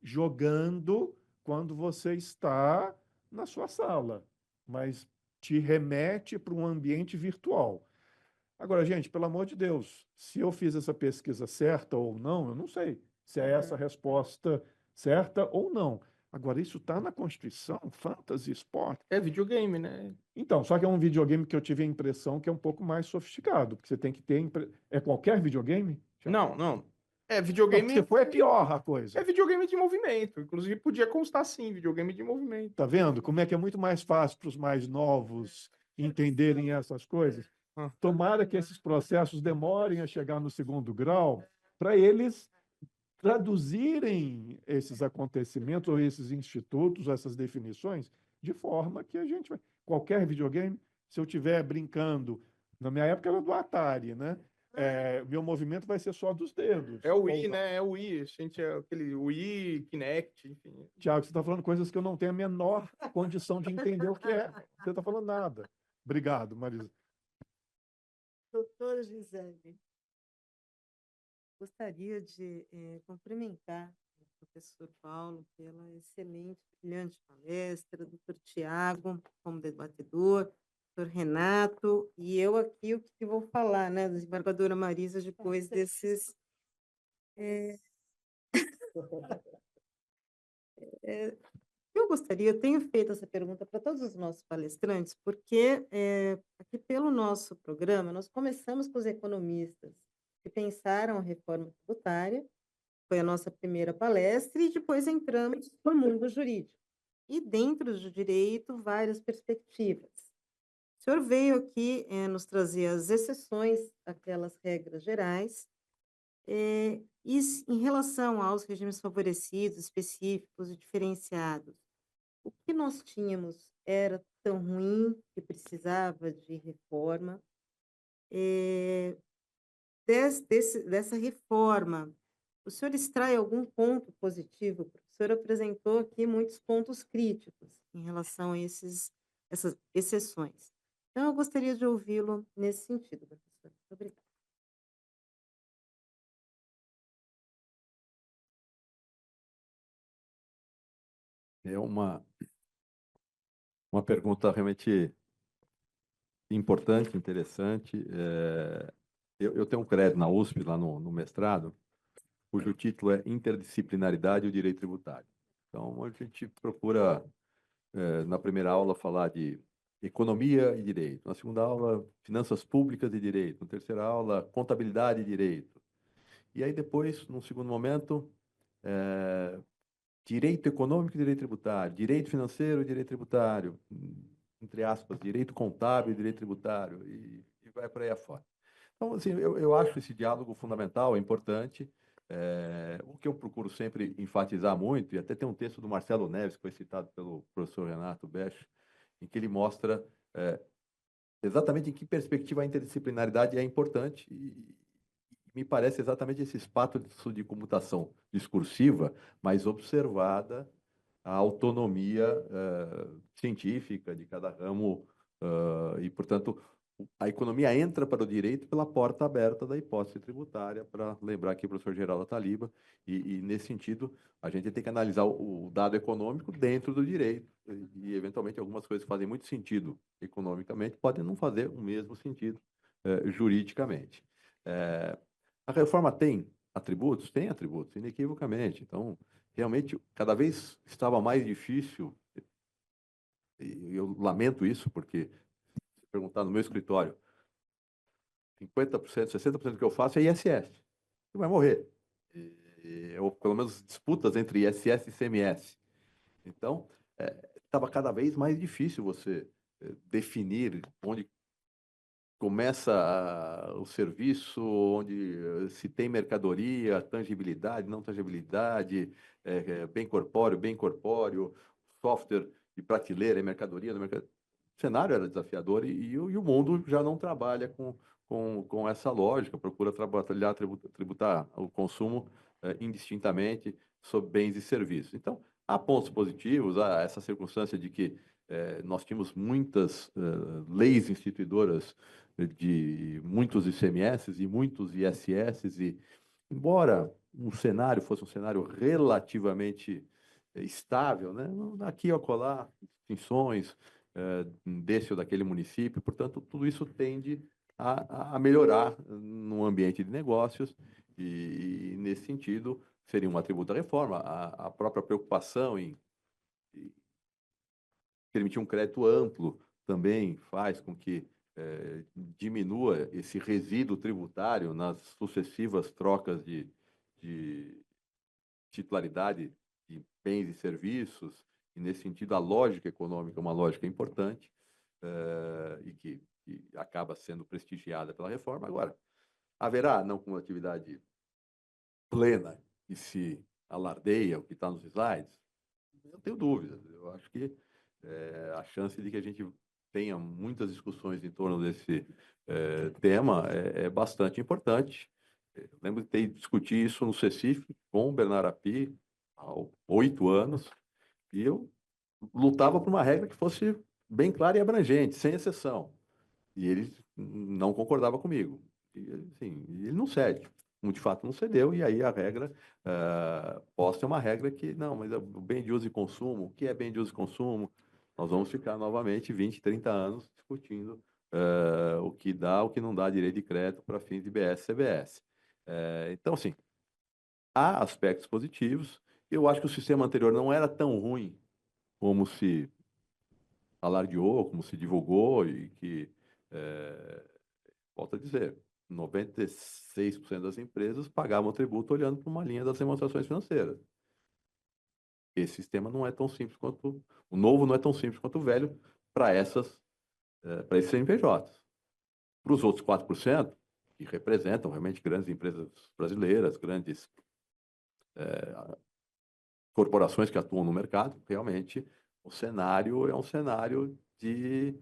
jogando quando você está na sua sala, mas te remete para um ambiente virtual. Agora, gente, pelo amor de Deus, se eu fiz essa pesquisa certa ou não, eu não sei se é essa a resposta certa ou não. Agora, isso está na Constituição, Fantasy Sport. É videogame, né? Então, só que é um videogame que eu tive a impressão que é um pouco mais sofisticado, porque você tem que ter... É qualquer videogame? Não. É Não, videogame. se for, é pior a coisa. É videogame de movimento. Inclusive, podia constar sim, videogame de movimento. Tá vendo como é que é muito mais fácil para os mais novos entenderem essas coisas? Tomara que esses processos demorem a chegar no segundo grau para eles traduzirem esses acontecimentos ou esses institutos, essas definições, de forma que a gente vai... Qualquer videogame, se eu estiver brincando, na minha época era do Atari, né? Meu movimento vai ser só dos dedos. É o Wii, né? É o Wii. A gente é aquele Wii, Kinect, enfim. Tiago, você está falando coisas que eu não tenho a menor condição de entender o que é. Você está falando nada. Obrigado, Marisa. Doutora Gisele. Gostaria de cumprimentar o professor Paulo pela excelente, brilhante palestra, doutor Tiago como debatedor, doutor Renato, e eu aqui o que vou falar, né, desembargadora Marisa, depois desses. Eu tenho feito essa pergunta para todos os nossos palestrantes, porque aqui pelo nosso programa, nós começamos com os economistas que pensaram a reforma tributária, foi a nossa primeira palestra, e depois entramos no mundo jurídico. E dentro do direito, várias perspectivas. O senhor veio aqui nos trazer as exceções àquelas regras gerais, em relação aos regimes favorecidos, específicos e diferenciados. O que nós tínhamos era tão ruim que precisava de reforma. Dessa reforma, o senhor extrai algum ponto positivo? Porque o senhor apresentou aqui muitos pontos críticos em relação a essas exceções. Então, eu gostaria de ouvi-lo nesse sentido, professor. Muito obrigada. É uma pergunta realmente importante, interessante. Eu tenho um crédito na USP, lá no mestrado, cujo título é Interdisciplinaridade e o Direito Tributário. Então, a gente procura, na primeira aula, falar de economia e direito. Na segunda aula, finanças públicas e direito. Na terceira aula, contabilidade e direito. E aí, depois, num segundo momento, direito econômico e direito tributário, direito financeiro e direito tributário, entre aspas, direito contábil e direito tributário, e vai por aí afora. Então, assim, eu acho esse diálogo fundamental, importante. O que eu procuro sempre enfatizar muito, e até tem um texto do Marcelo Neves, que foi citado pelo professor Renato Bech, em que ele mostra exatamente em que perspectiva a interdisciplinaridade é importante, e me parece exatamente esse espaço de comutação discursiva, mas observada a autonomia científica de cada ramo, e, portanto, a economia entra para o direito pela porta aberta da hipótese tributária, para lembrar aqui o professor Geraldo Taliba, e, nesse sentido, a gente tem que analisar o dado econômico dentro do direito, e, eventualmente, algumas coisas que fazem muito sentido economicamente podem não fazer o mesmo sentido juridicamente. A reforma tem atributos? Tem atributos, inequivocamente. Então, realmente, cada vez estava mais difícil, e eu lamento isso, porque, se perguntar no meu escritório, 50%, 60% do que eu faço é ISS. Você vai morrer. Ou, pelo menos, disputas entre ISS e CMS. Então, estava cada vez mais difícil você definir onde começa o serviço, onde se tem mercadoria, tangibilidade, não tangibilidade, bem corpóreo, software de prateleira, mercadoria. O cenário era desafiador, e o mundo já não trabalha com essa lógica, procura tributar o consumo indistintamente sobre bens e serviços. Então, há pontos positivos, há essa circunstância de que nós tínhamos muitas leis instituidoras de muitos ICMS e muitos ISS, e embora um cenário fosse um cenário relativamente estável, né, aqui ou acolá, distinções desse ou daquele município, portanto, tudo isso tende a melhorar no ambiente de negócios, e, nesse sentido, seria um atributo da reforma. A própria preocupação em permitir um crédito amplo também faz com que diminua esse resíduo tributário nas sucessivas trocas de titularidade de bens e serviços, e, nesse sentido, a lógica econômica é uma lógica importante, e que acaba sendo prestigiada pela reforma. Agora, haverá não cumulatividade plena e se alardeia o que está nos slides? Eu tenho dúvidas. Eu acho que a chance de que a gente tenha muitas discussões em torno desse tema é bastante importante. Eu lembro de ter discutido isso no CECIF com o Bernardo Api há 8 anos, e eu lutava por uma regra que fosse bem clara e abrangente, sem exceção. E ele não concordava comigo. E, assim, ele não cede. como de fato não cedeu, e aí a regra posta é uma regra que, não, mas o bem de uso e consumo, o que é bem de uso e consumo? Nós vamos ficar novamente 20, 30 anos discutindo o que dá, o que não dá direito de crédito para fins de BS e CBS. Então, assim, há aspectos positivos. Eu acho que o sistema anterior não era tão ruim como se alardeou, como se divulgou, e que, volto a dizer, 96% das empresas pagavam tributo olhando para uma linha das demonstrações financeiras. Esse sistema não é tão simples quanto o novo, não é tão simples quanto o velho para para esses CNPJs. Para os outros 4%, que representam realmente grandes empresas brasileiras, grandes corporações que atuam no mercado, realmente o cenário é um cenário de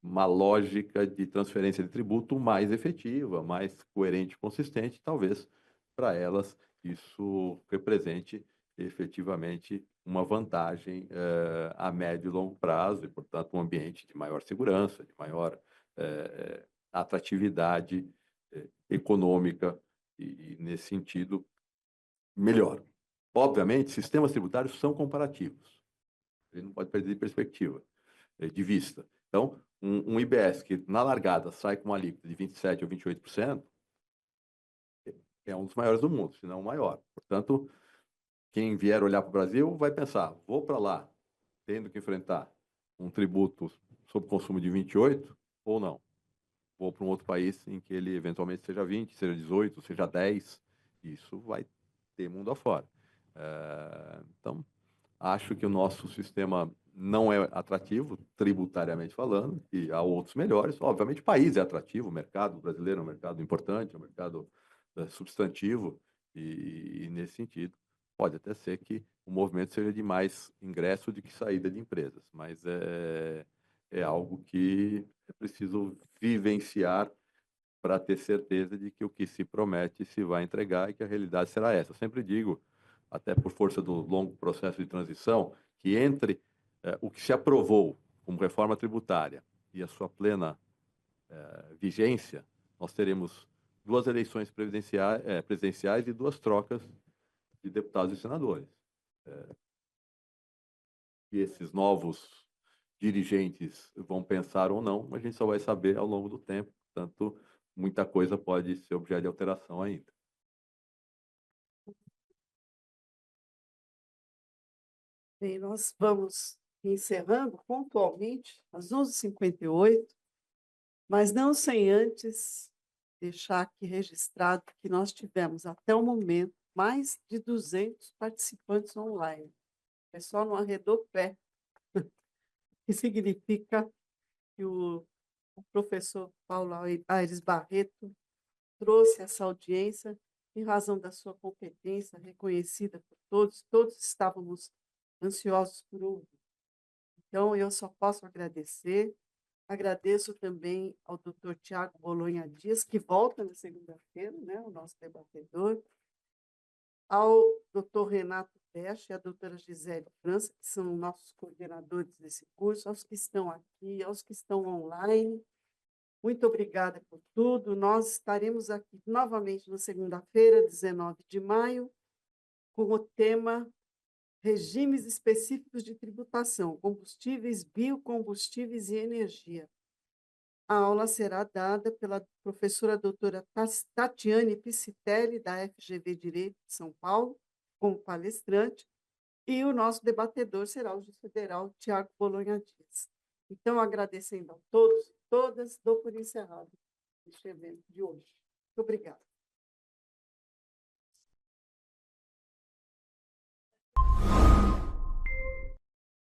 uma lógica de transferência de tributo mais efetiva, mais coerente e consistente. Talvez para elas isso represente efetivamente uma vantagem a médio e longo prazo, e, portanto, um ambiente de maior segurança, de maior atratividade econômica, e, nesse sentido, melhor. Obviamente, sistemas tributários são comparativos. A gente não pode perder de perspectiva, de vista. Então, um IBS que, na largada, sai com uma alíquota de 27% ou 28%, é um dos maiores do mundo, se não o maior. Portanto, quem vier olhar para o Brasil vai pensar, vou para lá, tendo que enfrentar um tributo sobre consumo de 28% ou não. Vou para um outro país em que ele eventualmente seja 20%, seja 18%, seja 10%. Isso vai ter mundo afora. Então, acho que o nosso sistema não é atrativo, tributariamente falando, e há outros melhores. Obviamente, o país é atrativo, o mercado brasileiro é um mercado importante, é um mercado substantivo, e nesse sentido, pode até ser que o movimento seja de mais ingresso do que saída de empresas, mas é algo que é preciso vivenciar para ter certeza de que o que se promete se vai entregar e que a realidade será essa. Eu sempre digo, até por força do longo processo de transição, que entre o que se aprovou como reforma tributária e a sua plena vigência, nós teremos 2 eleições presidenciais e 2 trocas de deputados e senadores. E esses novos dirigentes vão pensar ou não, a gente só vai saber ao longo do tempo. Portanto, muita coisa pode ser objeto de alteração ainda. Bem, nós vamos encerrando pontualmente às 11h58, mas não sem antes deixar aqui registrado que nós tivemos, até o momento, mais de 200 participantes online. O pessoal não arredou pé, que significa que o professor Paulo Aires Barreto trouxe essa audiência em razão da sua competência, reconhecida por todos, todos estávamos ansiosos por ouvir. Então, eu só posso agradecer. Agradeço também ao doutor Tiago Bolonha Dias, que volta na segunda-feira, né, o nosso debatedor, ao doutor Renato Peste e à doutora Gisele França, que são nossos coordenadores desse curso, aos que estão aqui, aos que estão online. Muito obrigada por tudo. Nós estaremos aqui novamente na segunda-feira, 19 de maio, com o tema Regimes Específicos de Tributação, Combustíveis, Biocombustíveis e Energia. A aula será dada pela professora doutora Tatiane Piscitelli, da FGV Direito de São Paulo, como palestrante, e o nosso debatedor será o juiz federal Tiago Bolonha Dias. Então, agradecendo a todos e todas, dou por encerrado este evento de hoje. Muito obrigada.